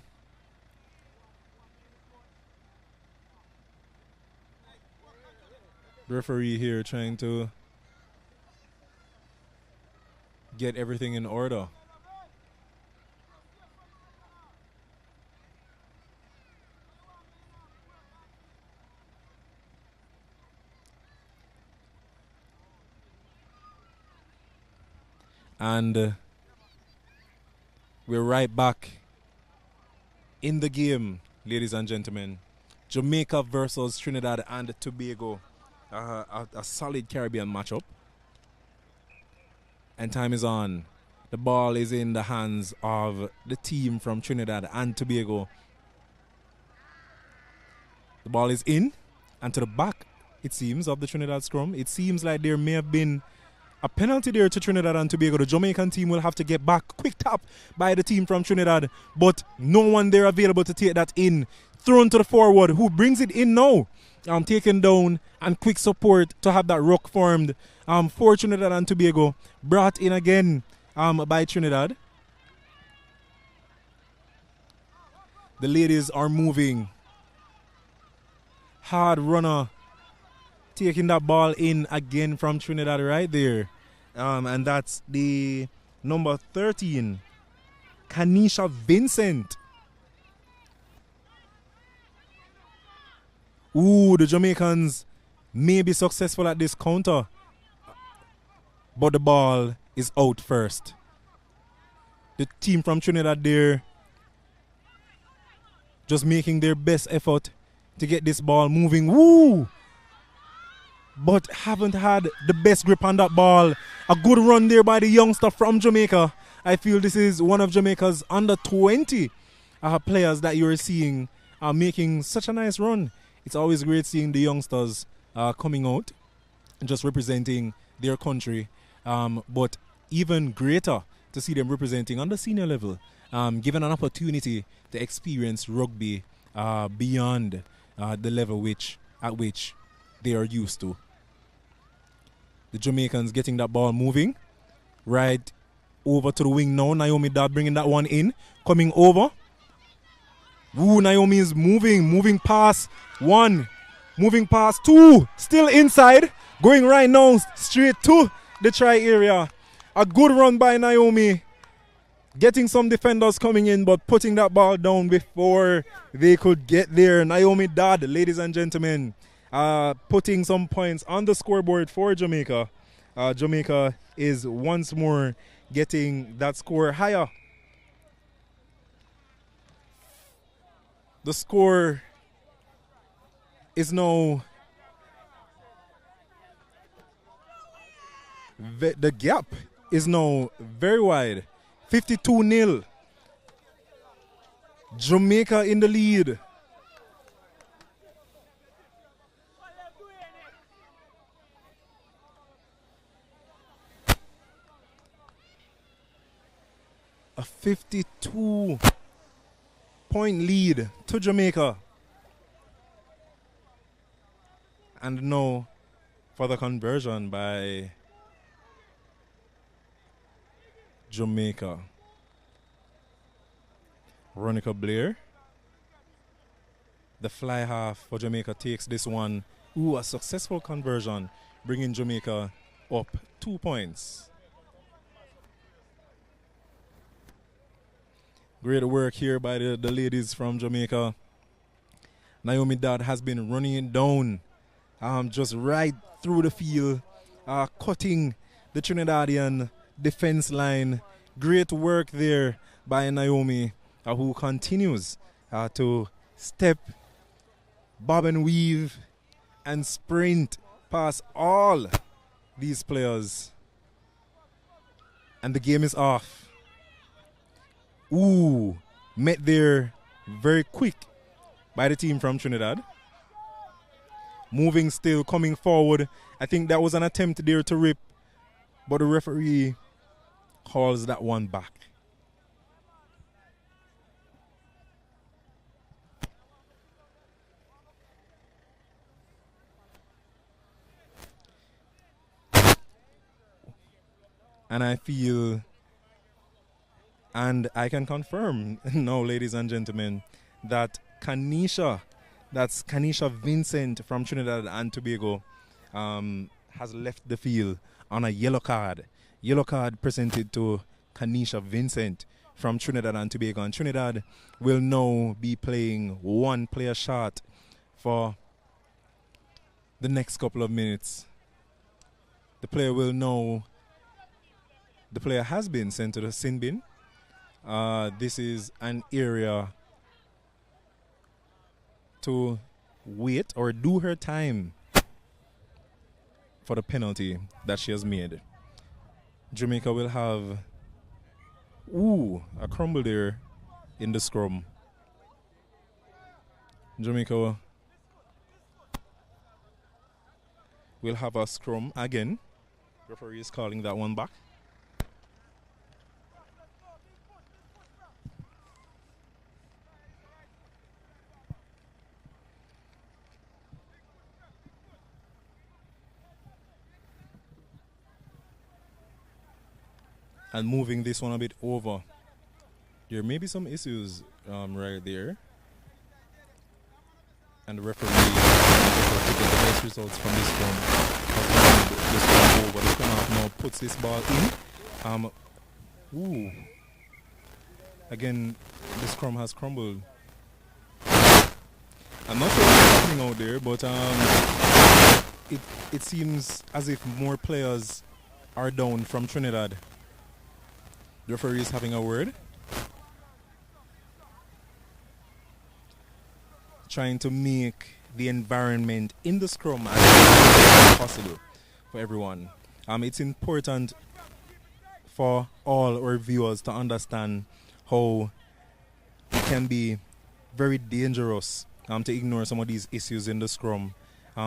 here trying to get everything in order. And we're right back in the game, ladies and gentlemen. Jamaica versus Trinidad and Tobago. A solid Caribbean matchup. And time is on. The ball is in the hands of the team from Trinidad and Tobago. The ball is in and to the back, it seems, of the Trinidad scrum. It seems like there may have been a penalty there to Trinidad and Tobago. The Jamaican team will have to get back. Quick tap by the team from Trinidad, but no one there available to take that in. Thrown to the forward, who brings it in now. Taken down and quick support to have that ruck formed for Trinidad and Tobago. Brought in again by Trinidad. The ladies are moving. Hard runner taking that ball in again from Trinidad right there. And that's the number 13, Kanisha Vincent. Ooh, the Jamaicans may be successful at this counter, but the ball is out first. The team from Trinidad there just making their best effort to get this ball moving. Woo! But haven't had the best grip on that ball. A good run there by the youngster from Jamaica. I feel this is one of Jamaica's under 20 players that you're seeing making such a nice run. It's always great seeing the youngsters coming out and just representing their country. But even greater to see them representing on the senior level, given an opportunity to experience rugby beyond the level at which they are used to. The Jamaicans getting that ball moving. Right over to the wing now. Naomi Dodd bringing that one in. Coming over. Ooh, Naomi is moving past one, moving past two, still inside, going right now straight to the try area. A good run by Naomi, getting some defenders coming in, but putting that ball down before they could get there. Naomi Dodd, ladies and gentlemen, putting some points on the scoreboard for Jamaica. Jamaica is once more getting that score higher. The score is now, the gap is now very wide. 52-0. Jamaica in the lead. A 52-point lead to Jamaica. And now for the conversion by Jamaica. Veronica Blair. The fly half for Jamaica takes this one. Ooh, a successful conversion, bringing Jamaica up 2 points. Great work here by the ladies from Jamaica. Naomi Dodd has been running it down just right through the field, cutting the Trinidadian defense line. Great work there by Naomi, who continues to step, bob and weave, and sprint past all these players. And the game is off. Ooh, met there very quick by the team from Trinidad. Moving still, coming forward. I think that was an attempt there to rip, but the referee calls that one back. And I feel, and I can confirm now, ladies and gentlemen, that that's Kanisha Vincent from Trinidad and Tobago, has left the field on a yellow card. Yellow card presented to Kanisha Vincent from Trinidad and Tobago. And Trinidad will now be playing one player shot for the next couple of minutes. The the player has been sent to the sin bin. This is an area to wait or do her time for the penalty that she has made. Jamaica will have a crumble there in the scrum. Jamaica will have a scrum again. Referee is calling that one back. And moving this one a bit over. There may be some issues right there. And the referee to get the best results from this one. This one over. The scrum half now puts this ball in. Again, the scrum has crumbled. I'm not sure what's happening out there, but it seems as if more players are down from Trinidad. The referee is having a word. Trying to make the environment in the scrum as possible for everyone. It's important for all our viewers to understand how it can be very dangerous to ignore some of these issues in the scrum.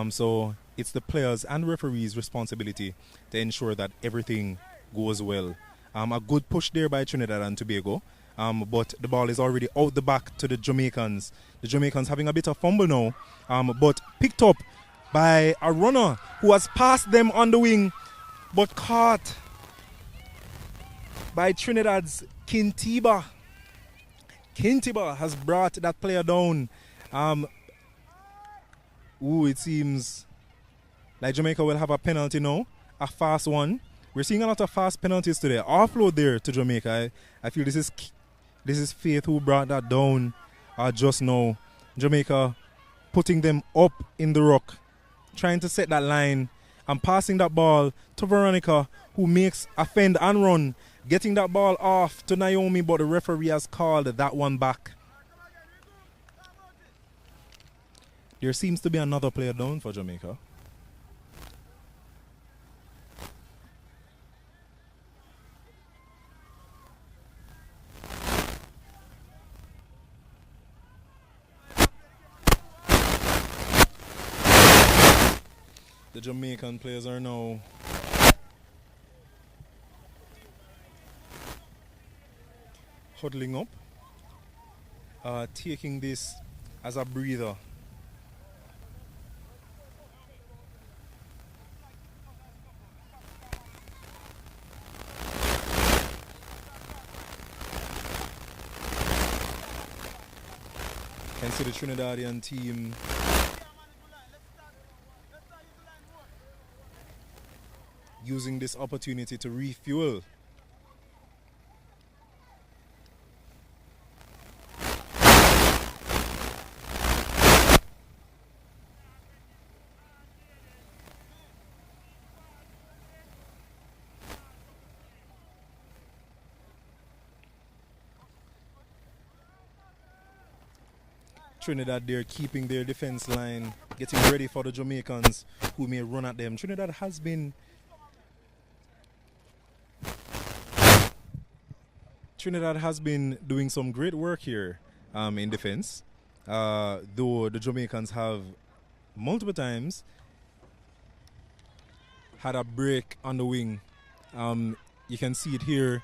So it's the players and referees' responsibility to ensure that everything goes well. A good push there by Trinidad and Tobago. But the ball is already out the back to the Jamaicans. The Jamaicans having a bit of fumble now, but picked up by a runner who has passed them on the wing, but caught by Trinidad's Kintiba. Kintiba has brought that player down. It seems like Jamaica will have a penalty now, a fast one. We're seeing a lot of fast penalties today. Offload there to Jamaica. I feel this is Faith who brought that down just now. Jamaica putting them up in the ruck, trying to set that line and passing that ball to Veronica, who makes a fend and run, getting that ball off to Naomi, but the referee has called that one back. There seems to be another player down for Jamaica. The Jamaican players are now huddling up, taking this as a breather. Can see the Trinidadian team using this opportunity to refuel. Trinidad there keeping their defense line, getting ready for the Jamaicans who may run at them. Trinidad has been doing some great work here in defense, though the Jamaicans have multiple times had a break on the wing. You can see it here.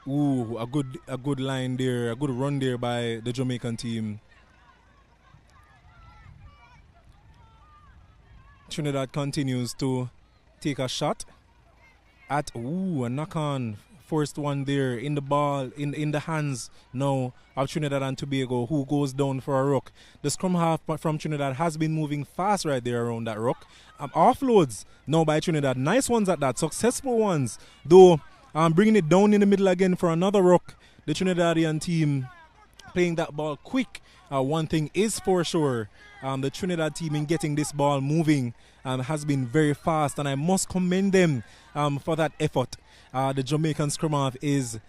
A good line there, a good run there by the Jamaican team. Trinidad continues to take a shot at a knock on. First one there in the ball, in the hands now of Trinidad and Tobago, who goes down for a ruck. The scrum half from Trinidad has been moving fast right there around that ruck. Offloads now by Trinidad. Nice ones at that, successful ones. Though bringing it down in the middle again for another ruck. The Trinidadian team playing that ball quick. One thing is for sure, the Trinidad team in getting this ball moving has been very fast, and I must commend them for that effort. The Jamaican scrum half is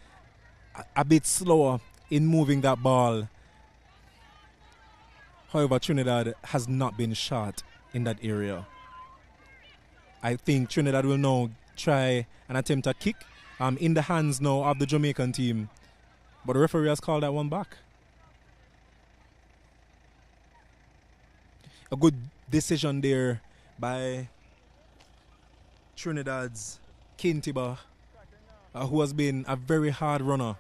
a bit slower in moving that ball. However, Trinidad has not been shot in that area. I think Trinidad will now try and attempt a kick in the hands now of the Jamaican team. But the referee has called that one back. A good decision there by Trinidad's Kintiba, who has been a very hard runner.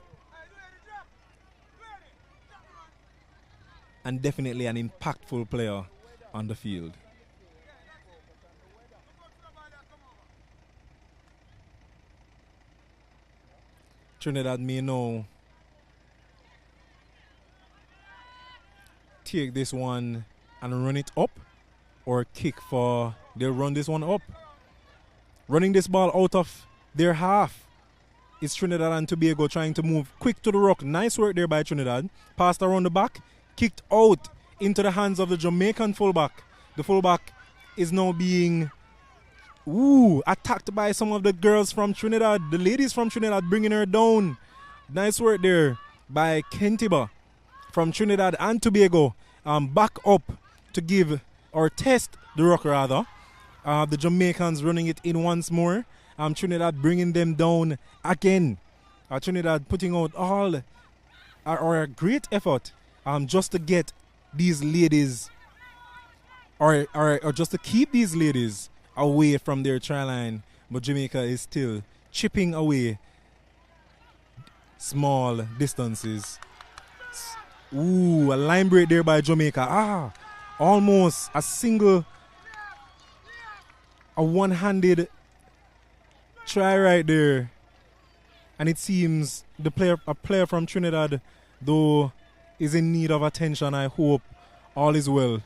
And definitely an impactful player on the field. Trinidad may now take this one and run it up, or kick for, they'll run this one up. Running this ball out of their half is Trinidad and Tobago, trying to move quick to the ruck. Nice work there by Trinidad. Passed around the back, kicked out into the hands of the Jamaican fullback. The fullback is now being attacked by some of the girls from Trinidad, the ladies from Trinidad, bringing her down. Nice work there by Kentiba from Trinidad and Tobago. Back up to give or test the ruck rather. The Jamaicans running it in once more. Trinidad bringing them down again. Trinidad putting out all a great effort just to get these ladies or just to keep these ladies away from their try line. But Jamaica is still chipping away small distances. A line break there by Jamaica. Almost a one-handed try right there. And it seems a player from Trinidad, though, is in need of attention. I hope all is well.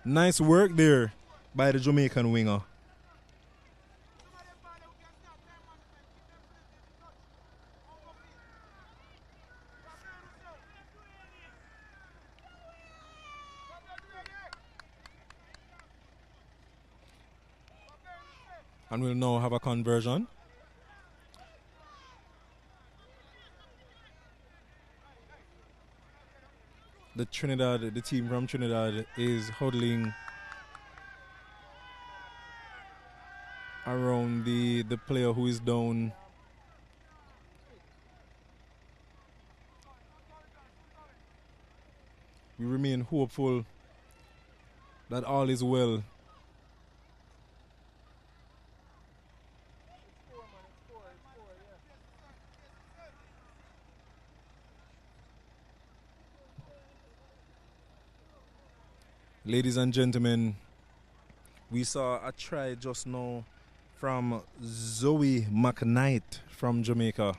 Nice work there by the Jamaican winger. And we'll now have a conversion. The team from Trinidad is huddling around the player who is down. We remain hopeful that all is well. Ladies and gentlemen, we saw a try just now from Zoe McKnight from Jamaica.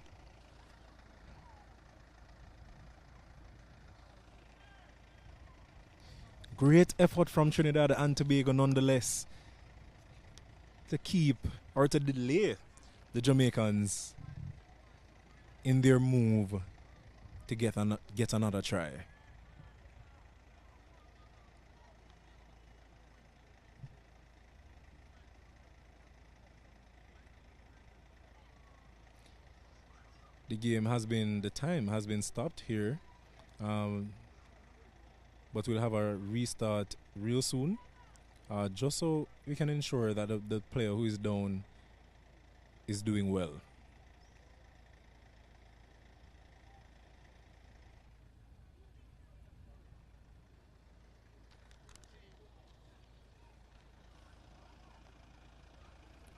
Great effort from Trinidad and Tobago nonetheless to keep or to delay the Jamaicans in their move to get another try. The time has been stopped here, but we'll have a restart real soon, just so we can ensure that the player who is down is doing well.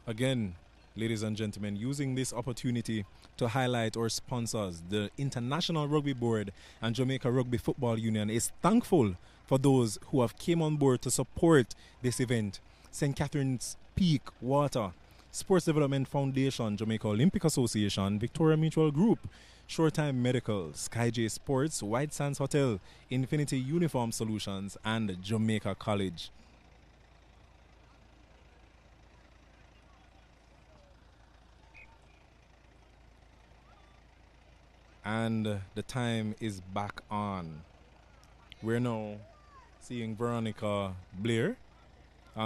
Again, ladies and gentlemen, using this opportunity to highlight our sponsors, the International Rugby Board and Jamaica Rugby Football Union is thankful for those who have came on board to support this event. St. Catherine's Peak Water, Sports Development Foundation, Jamaica Olympic Association, Victoria Mutual Group, Shoretime Medical, SkyJ Sports, White Sands Hotel, Infinity Uniform Solutions, and Jamaica College. And the time is back on. We're now seeing Veronica Blair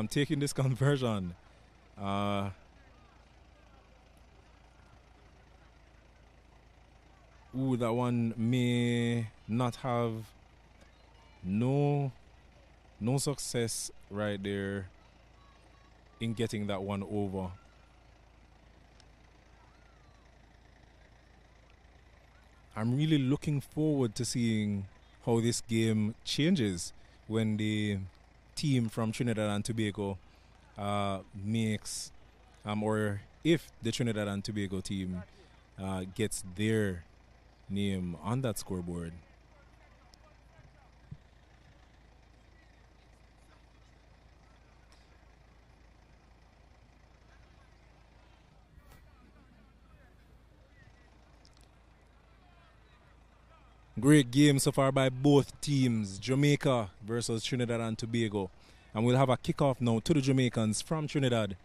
taking this conversion. That one may not have no success right there in getting that one over. I'm really looking forward to seeing how this game changes when the team from Trinidad and Tobago makes, or if the Trinidad and Tobago team gets their name on that scoreboard. Great game so far by both teams, Jamaica versus Trinidad and Tobago. And we'll have a kickoff now to the Jamaicans from Trinidad.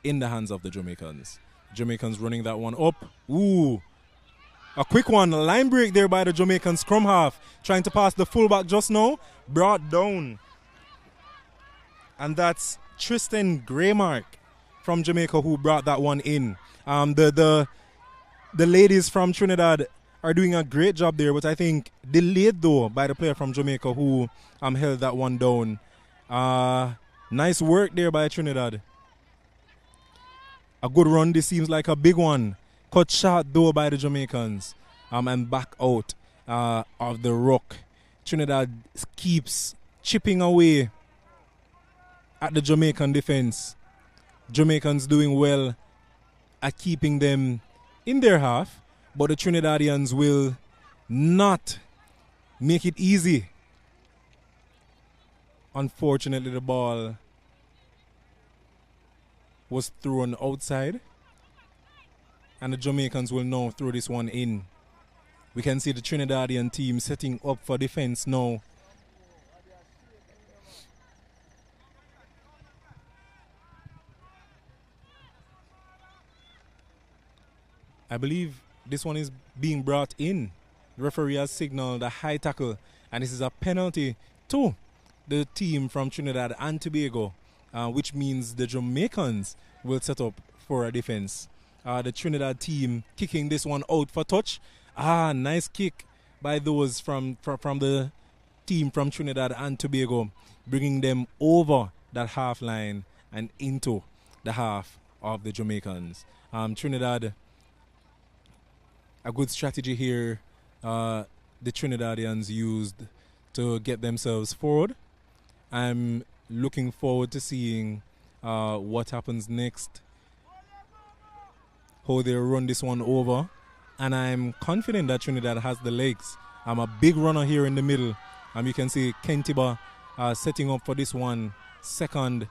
In the hands of the Jamaicans. Jamaicans running that one up. Ooh. A quick one. Line break there by the Jamaican scrum half. Trying to pass the fullback just now. Brought down. And that's Tristan Graymark from Jamaica who brought that one in. The ladies from Trinidad are doing a great job there, but I think delayed though by the player from Jamaica who held that one down. Nice work there by Trinidad. A good run. This seems like a big one. Cut short though by the Jamaicans. And back out of the ruck. Trinidad keeps chipping away at the Jamaican defense. Jamaicans doing well at keeping them in their half, but the Trinidadians will not make it easy. Unfortunately, the ball was thrown outside, and the Jamaicans will now throw this one in. We can see the Trinidadian team setting up for defense now. I believe this one is being brought in. The referee has signaled a high tackle, and this is a penalty to the team from Trinidad and Tobago, which means the Jamaicans will set up for a defense. The Trinidad team kicking this one out for touch. Nice kick by those from the team from Trinidad and Tobago, bringing them over that half line and into the half of the Jamaicans. Trinidad, a good strategy here the Trinidadians used to get themselves forward. I'm looking forward to seeing what happens next, how they run this one over, and I'm confident that Trinidad has the legs. I'm a big runner here in the middle, and you can see Kentiba setting up for this one. Second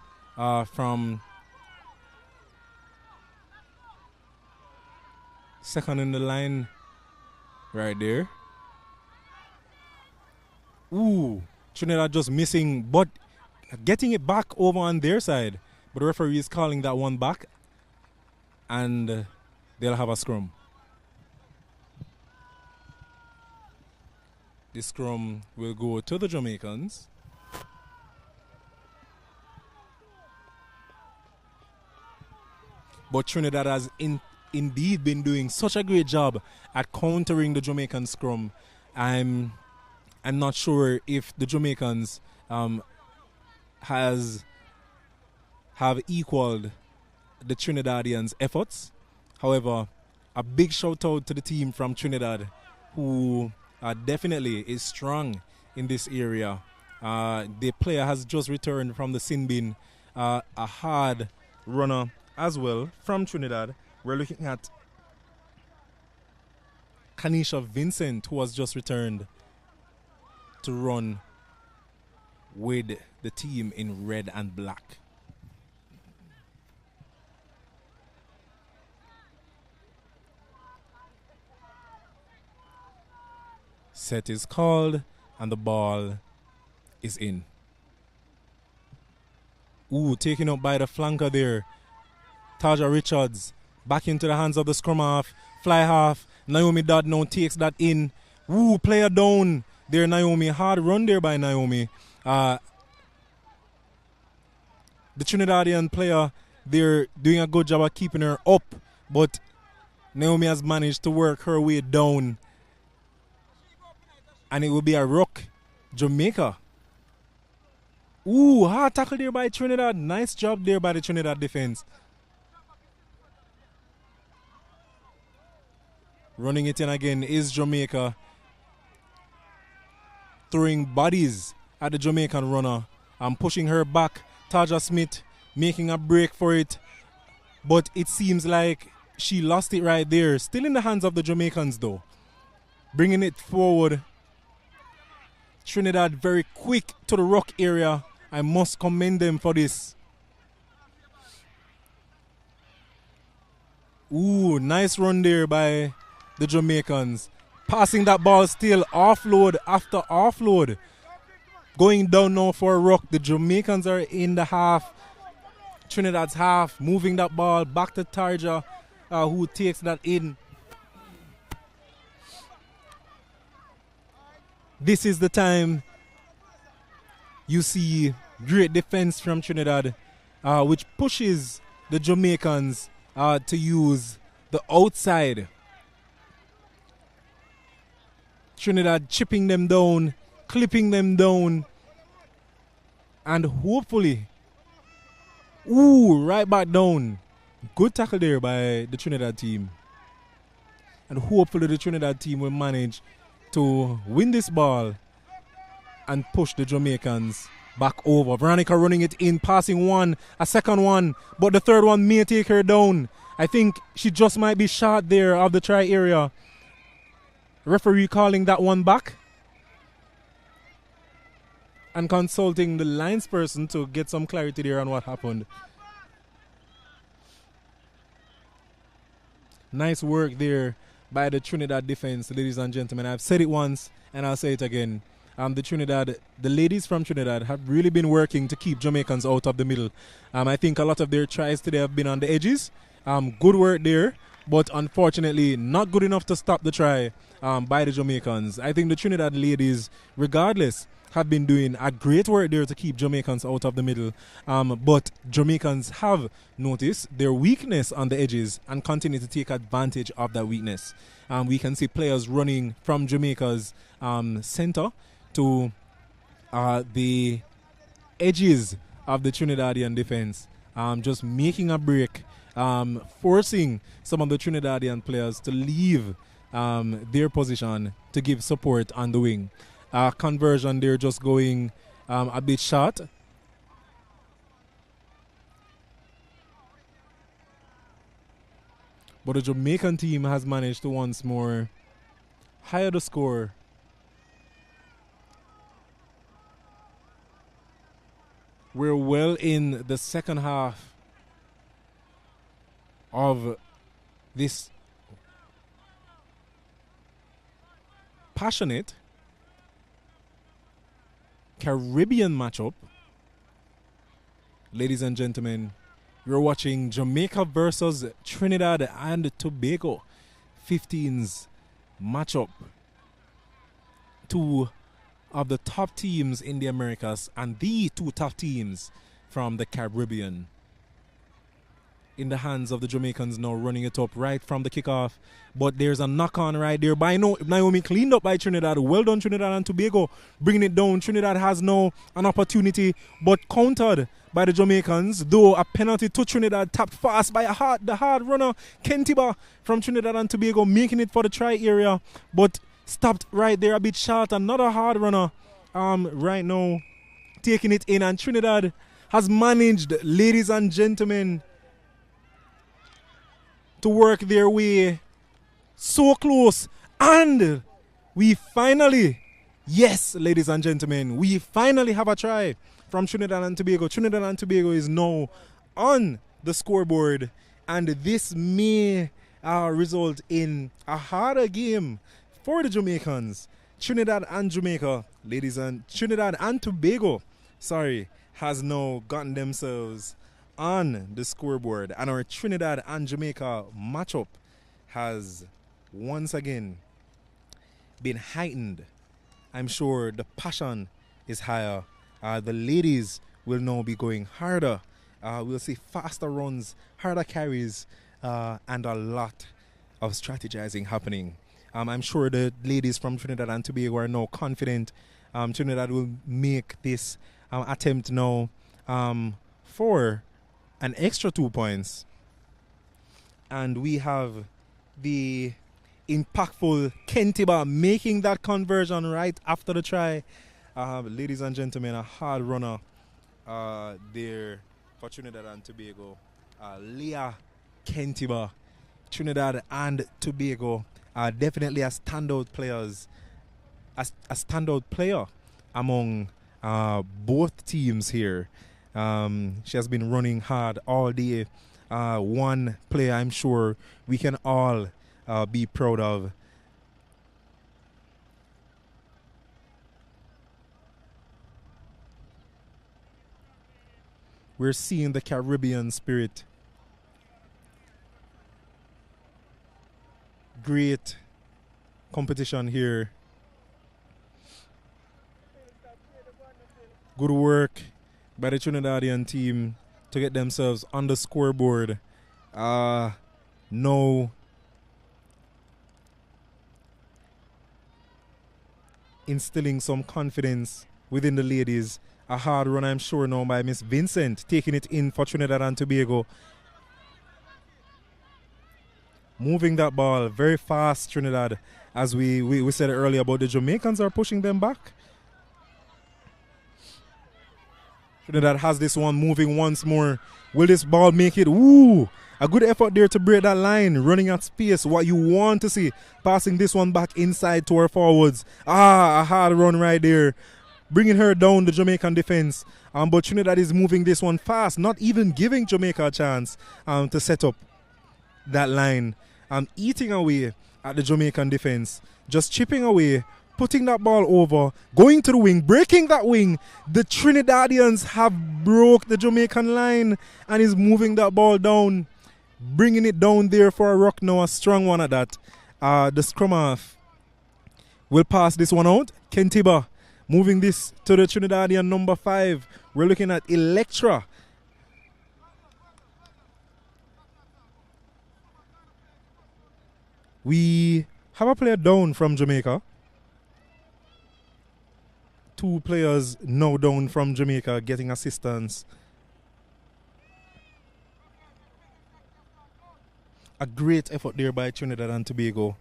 in the line right there. Ooh, Trinidad just missing, but getting it back over on their side. But the referee is calling that one back, and they'll have a scrum. The scrum will go to the Jamaicans. But Trinidad has indeed been doing such a great job at countering the Jamaican scrum. I'm not sure if the Jamaicans have equaled the Trinidadians' efforts. However, a big shout out to the team from Trinidad, who definitely is strong in this area. The player has just returned from the sin bin, a hard runner as well from Trinidad. We're looking at Kanisha Vincent, who has just returned to run with the team in red and black. Set is called and the ball is in. Ooh, taken up by the flanker there. Taja Richards back into the hands of the scrum half. Fly half. Naomi Dodd now takes that in. Ooh, player down there, Naomi. Hard run there by Naomi. The Trinidadian player, they're doing a good job of keeping her up, but Naomi has managed to work her way down. And it will be a ruck. Jamaica. Ooh, hard tackle there by Trinidad. Nice job there by the Trinidad defense. Running it in again is Jamaica. Throwing bodies at the Jamaican runner and pushing her back. Taja Smith making a break for it. But it seems like she lost it right there. Still in the hands of the Jamaicans though. Bringing it forward. Trinidad very quick to the ruck area. I must commend them for this. Ooh, nice run there by the Jamaicans. Passing that ball still. Offload after offload. Going down now for a ruck. The Jamaicans are in the half. Trinidad's half. Moving that ball back to Tarja, who takes that in. This is the time you see great defense from Trinidad, which pushes the Jamaicans to use the outside. Trinidad chipping them down, clipping them down, and hopefully, ooh, right back down. Good tackle there by the Trinidad team. And hopefully the Trinidad team will manage to win this ball and push the Jamaicans back over. Veronica running it in, passing one, a second one, but the third one may take her down. I think she just might be short there of the try area. Referee calling that one back and consulting the lines person to get some clarity there on what happened. Nice work there by the Trinidad defense, ladies and gentlemen. I've said it once and I'll say it again. The ladies from Trinidad have really been working to keep Jamaicans out of the middle. I think a lot of their tries today have been on the edges. Good work there, but unfortunately not good enough to stop the try by the Jamaicans. I think the Trinidad ladies, regardless, have been doing a great work there to keep Jamaicans out of the middle. But Jamaicans have noticed their weakness on the edges and continue to take advantage of that weakness. We can see players running from Jamaica's center to the edges of the Trinidadian defense, just making a break, forcing some of the Trinidadian players to leave their position to give support on the wing. Conversion there just going a bit short. But the Jamaican team has managed to once more higher the score. We're well in the second half of this passionate Caribbean matchup. Ladies and gentlemen, you're watching Jamaica versus Trinidad and Tobago 15's matchup. Two of the top teams in the Americas and the two top teams from the Caribbean. In the hands of the Jamaicans now, running it up right from the kickoff. But there's a knock-on right there by Naomi, cleaned up by Trinidad. Well done, Trinidad and Tobago, bringing it down. Trinidad has now an opportunity, but countered by the Jamaicans, though a penalty to Trinidad, tapped fast by the hard runner, Kentiba from Trinidad and Tobago, making it for the try area, but stopped right there a bit short. Another hard runner right now taking it in, and Trinidad has managed, ladies and gentlemen, to work their way so close. And we finally, yes, ladies and gentlemen, we finally have a try from Trinidad and Tobago. Trinidad and Tobago is now on the scoreboard, and this may result in a harder game for the Jamaicans. Trinidad and Tobago, has now gotten themselves on the scoreboard, and our Trinidad and Jamaica matchup has once again been heightened. I'm sure the passion is higher. The ladies will now be going harder. We'll see faster runs, harder carries, and a lot of strategizing happening. I'm sure the ladies from Trinidad and Tobago are now confident. Trinidad will make this attempt now for an extra 2 points. And we have the impactful Kentiba making that conversion right after the try. Ladies and gentlemen, a hard runner there for Trinidad and Tobago. Leah Kentiba, Trinidad and Tobago, definitely a standout player among both teams here. She has been running hard all day. One player I'm sure we can all be proud of. We're seeing the Caribbean spirit. Great competition here. Good work by the Trinidadian team to get themselves on the scoreboard. No instilling some confidence within the ladies. A hard run, I'm sure, now by Miss Vincent, taking it in for Trinidad and Tobago. Moving that ball very fast, Trinidad, as we said earlier about the Jamaicans are pushing them back. Trinidad has this one moving once more. Will this ball make it? Ooh, a good effort there to break that line, running at space, what you want to see. Passing this one back inside to our forwards. A hard run right there. Bringing her down, the Jamaican defense. But Trinidad is moving this one fast, not even giving Jamaica a chance to set up that line. Eating away at the Jamaican defense. Just chipping away, putting that ball over, going to the wing, breaking that wing. The Trinidadians have broke the Jamaican line and is moving that ball down. Bringing it down there for a rock now, a strong one at that. The scrum half will pass this one out. Kentiba moving this to the Trinidadian number 5. We're looking at Electra. We have a player down from Jamaica. 2 players now down from Jamaica getting assistance. A great effort there by Trinidad and Tobago.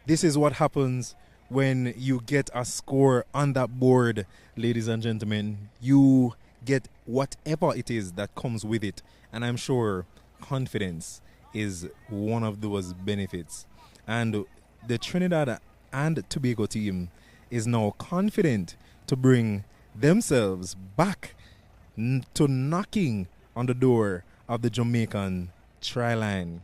This is what happens when you get a score on that board, ladies and gentlemen. You get whatever it is that comes with it. And I'm sure confidence is one of those benefits. And the Trinidad and Tobago team is now confident to bring themselves back to knocking on the door of the Jamaican try line.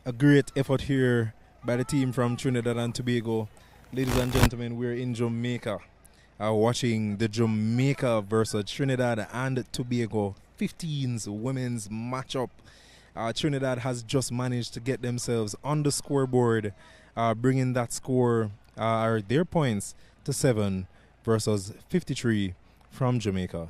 A great effort here by the team from Trinidad and Tobago. Ladies and gentlemen, we're in Jamaica, watching the Jamaica versus Trinidad and Tobago 15s women's matchup. Trinidad has just managed to get themselves on the scoreboard, bringing that score, or their points, to 7 versus 53 from Jamaica.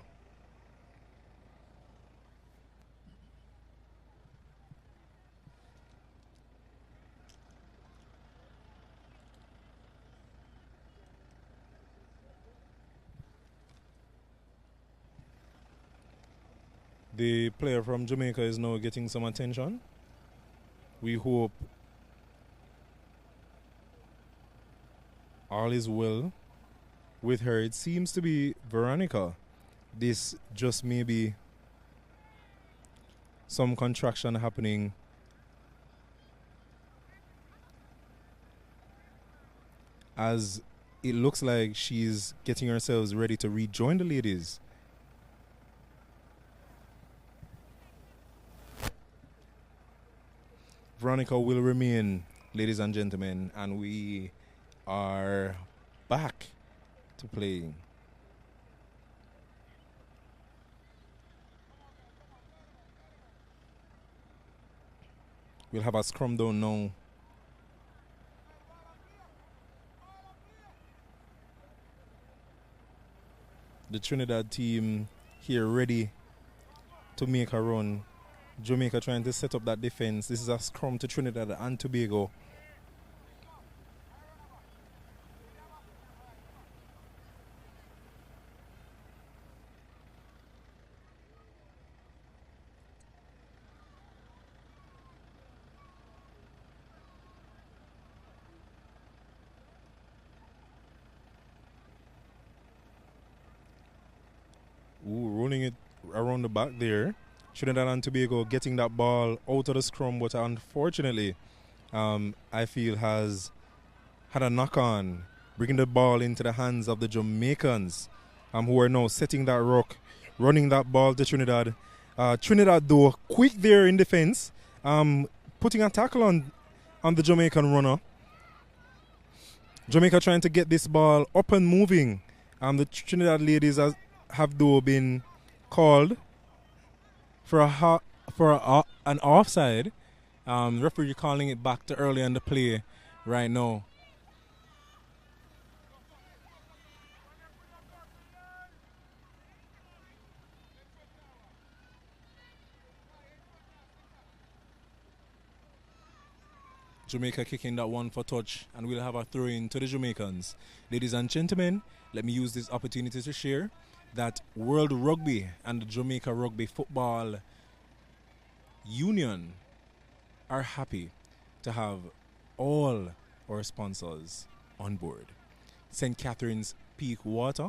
The player from Jamaica is now getting some attention. We hope all is well with her. It seems to be Veronica. This just may be some contraction happening. As it looks like she's getting herself ready to rejoin the ladies. Veronica will remain, ladies and gentlemen, and we are back to play. We'll have a scrum down now. The Trinidad team here ready to make a run. Jamaica trying to set up that defense. This is a scrum to Trinidad and Tobago. Rolling it around the back there. Trinidad and Tobago getting that ball out of the scrum, but unfortunately, I feel has had a knock on, bringing the ball into the hands of the Jamaicans, who are now setting that rock, running that ball to Trinidad. Trinidad, though, quick there in defense, putting a tackle on the Jamaican runner. Jamaica trying to get this ball up and moving. The Trinidad ladies have though been called for an offside. Referee calling it back to early in the play right now. Jamaica kicking that one for touch, and we'll have a throw in to the Jamaicans. Ladies and gentlemen, let me use this opportunity to share that World Rugby and the Jamaica Rugby Football Union are happy to have all our sponsors on board. St. Catherine's Peak Water,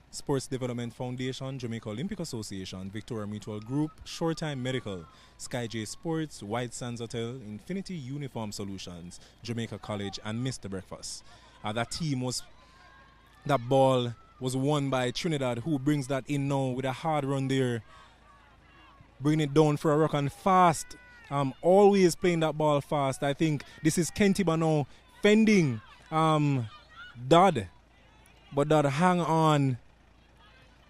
Sports Development Foundation, Jamaica Olympic Association, Victoria Mutual Group, Shoretime Medical, Sky J Sports, White Sands Hotel, Infinity Uniform Solutions, Jamaica College, and Mr. Breakfast. That ball was won by Trinidad, who brings that in now with a hard run there. Bringing it down for a rock and fast. Always playing that ball fast. I think this is Kentiba now fending Dodd. But Dodd hang on.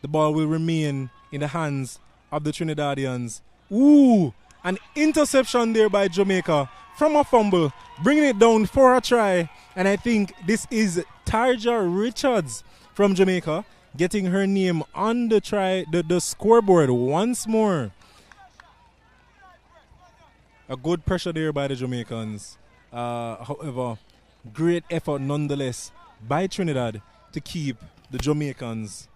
The ball will remain in the hands of the Trinidadians. Ooh! An interception there by Jamaica from a fumble. Bringing it down for a try. And I think this is Tarja Richards from Jamaica getting her name on the scoreboard once more. A good pressure there by the Jamaicans. However, great effort nonetheless by Trinidad to keep the Jamaicans,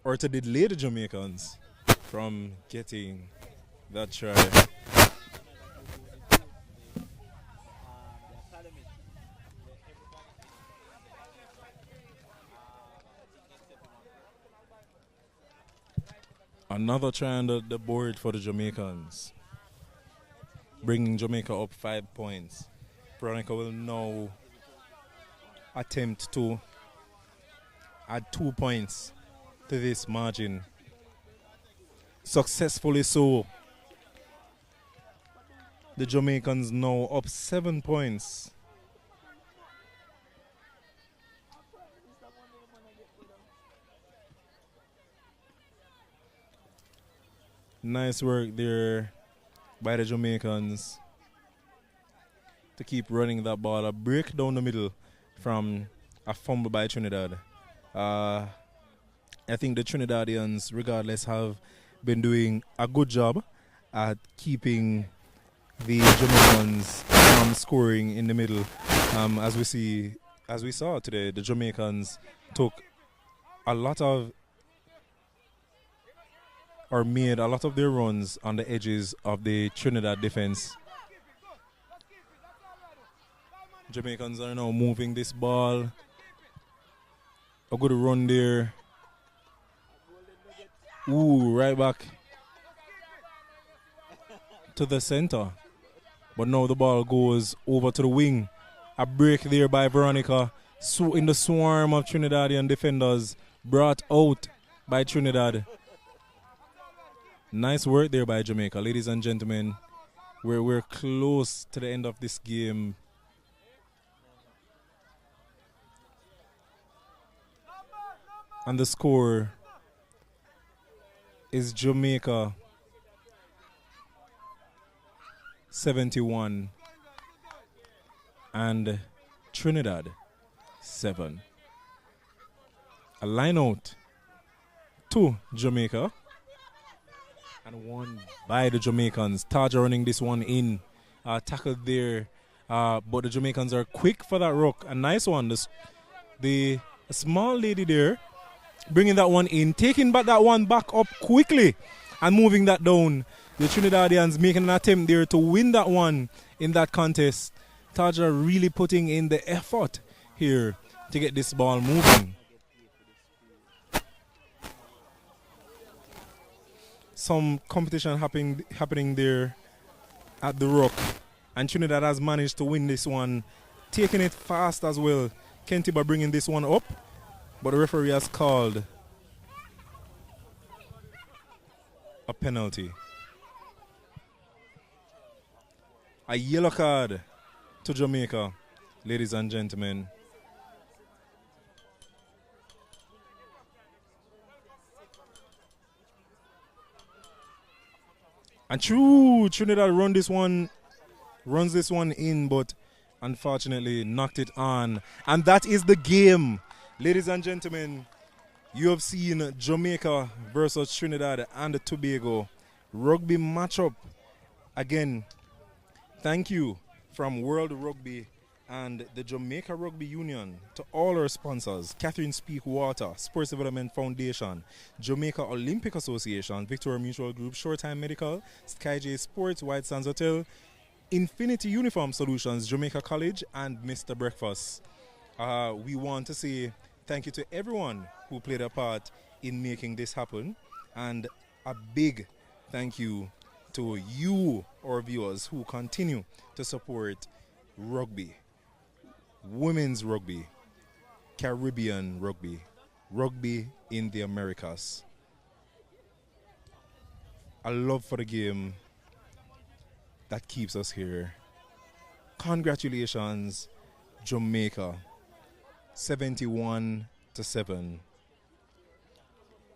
or to delay the Jamaicans from getting that try. Another try on the board for the Jamaicans, bringing Jamaica up 5 points. Veronica will now attempt to add 2 points to this margin. Successfully so. The Jamaicans now up 7 points. Nice work there by the Jamaicans to keep running that ball. A break down the middle from a fumble by Trinidad. I think the Trinidadians, regardless, have been doing a good job at keeping the Jamaicans from scoring in the middle. As we saw today, the Jamaicans made a lot of their runs on the edges of the Trinidad defense. Jamaicans are now moving this ball. A good run there. Ooh, right back to the center. But now the ball goes over to the wing. A break there by Veronica. So in the swarm of Trinidadian defenders brought out by Trinidad. Nice work there by Jamaica. Ladies and gentlemen, We're close to the end of this game. And the score is Jamaica 71 and Trinidad 7. A line out to Jamaica and one by the Jamaicans. Taja running this one in, tackled there, but the Jamaicans are quick for that ruck. A nice one. The small lady there bringing that one in, taking back that one back up quickly and moving that down. The Trinidadians making an attempt there to win that one in that contest. Taja really putting in the effort here to get this ball moving. Some competition happening there at the ruck, and Trinidad has managed to win this one, taking it fast as well. Kentiba bringing this one up, but the referee has called a penalty. A yellow card to Jamaica, ladies and gentlemen. And Trinidad runs this one in, but unfortunately knocked it on. And that is the game. Ladies and gentlemen, you have seen Jamaica versus Trinidad and Tobago rugby matchup. Again, thank you from World Rugby and the Jamaica Rugby Union to all our sponsors: Catherine Speak Water, Sports Development Foundation, Jamaica Olympic Association, Victoria Mutual Group, Shoretime Medical, Sky J Sports, White Sands Hotel, Infinity Uniform Solutions, Jamaica College, and Mr. Breakfast. We want to say thank you to everyone who played a part in making this happen, and a big thank you to you, our viewers, who continue to support rugby, women's rugby, Caribbean rugby, rugby in the Americas. A love for the game that keeps us here. Congratulations, Jamaica, 71-7.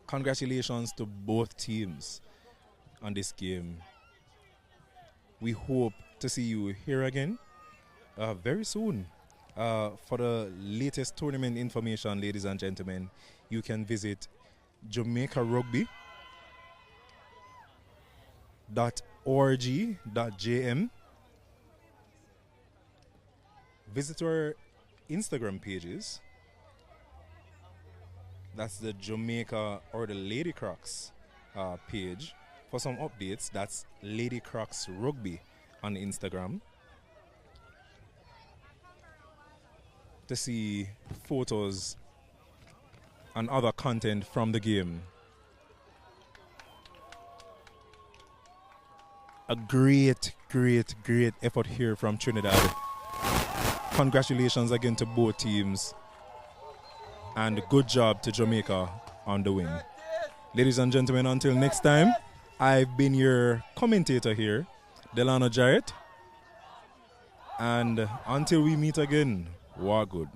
Congratulations to both teams on this game. We hope to see you here again very soon. For the latest tournament information, ladies and gentlemen, you can visit jamaicarugby.org.jm. Visit our Instagram pages. That's the Jamaica or the Lady Crocs page. For some updates, that's Lady Crocs Rugby on Instagram. To see photos and other content from the game. A great effort here from Trinidad. Congratulations again to both teams. And good job to Jamaica on the win. Ladies and gentlemen, until next time, I've been your commentator here, Delano Jarrett. And until we meet again, war good.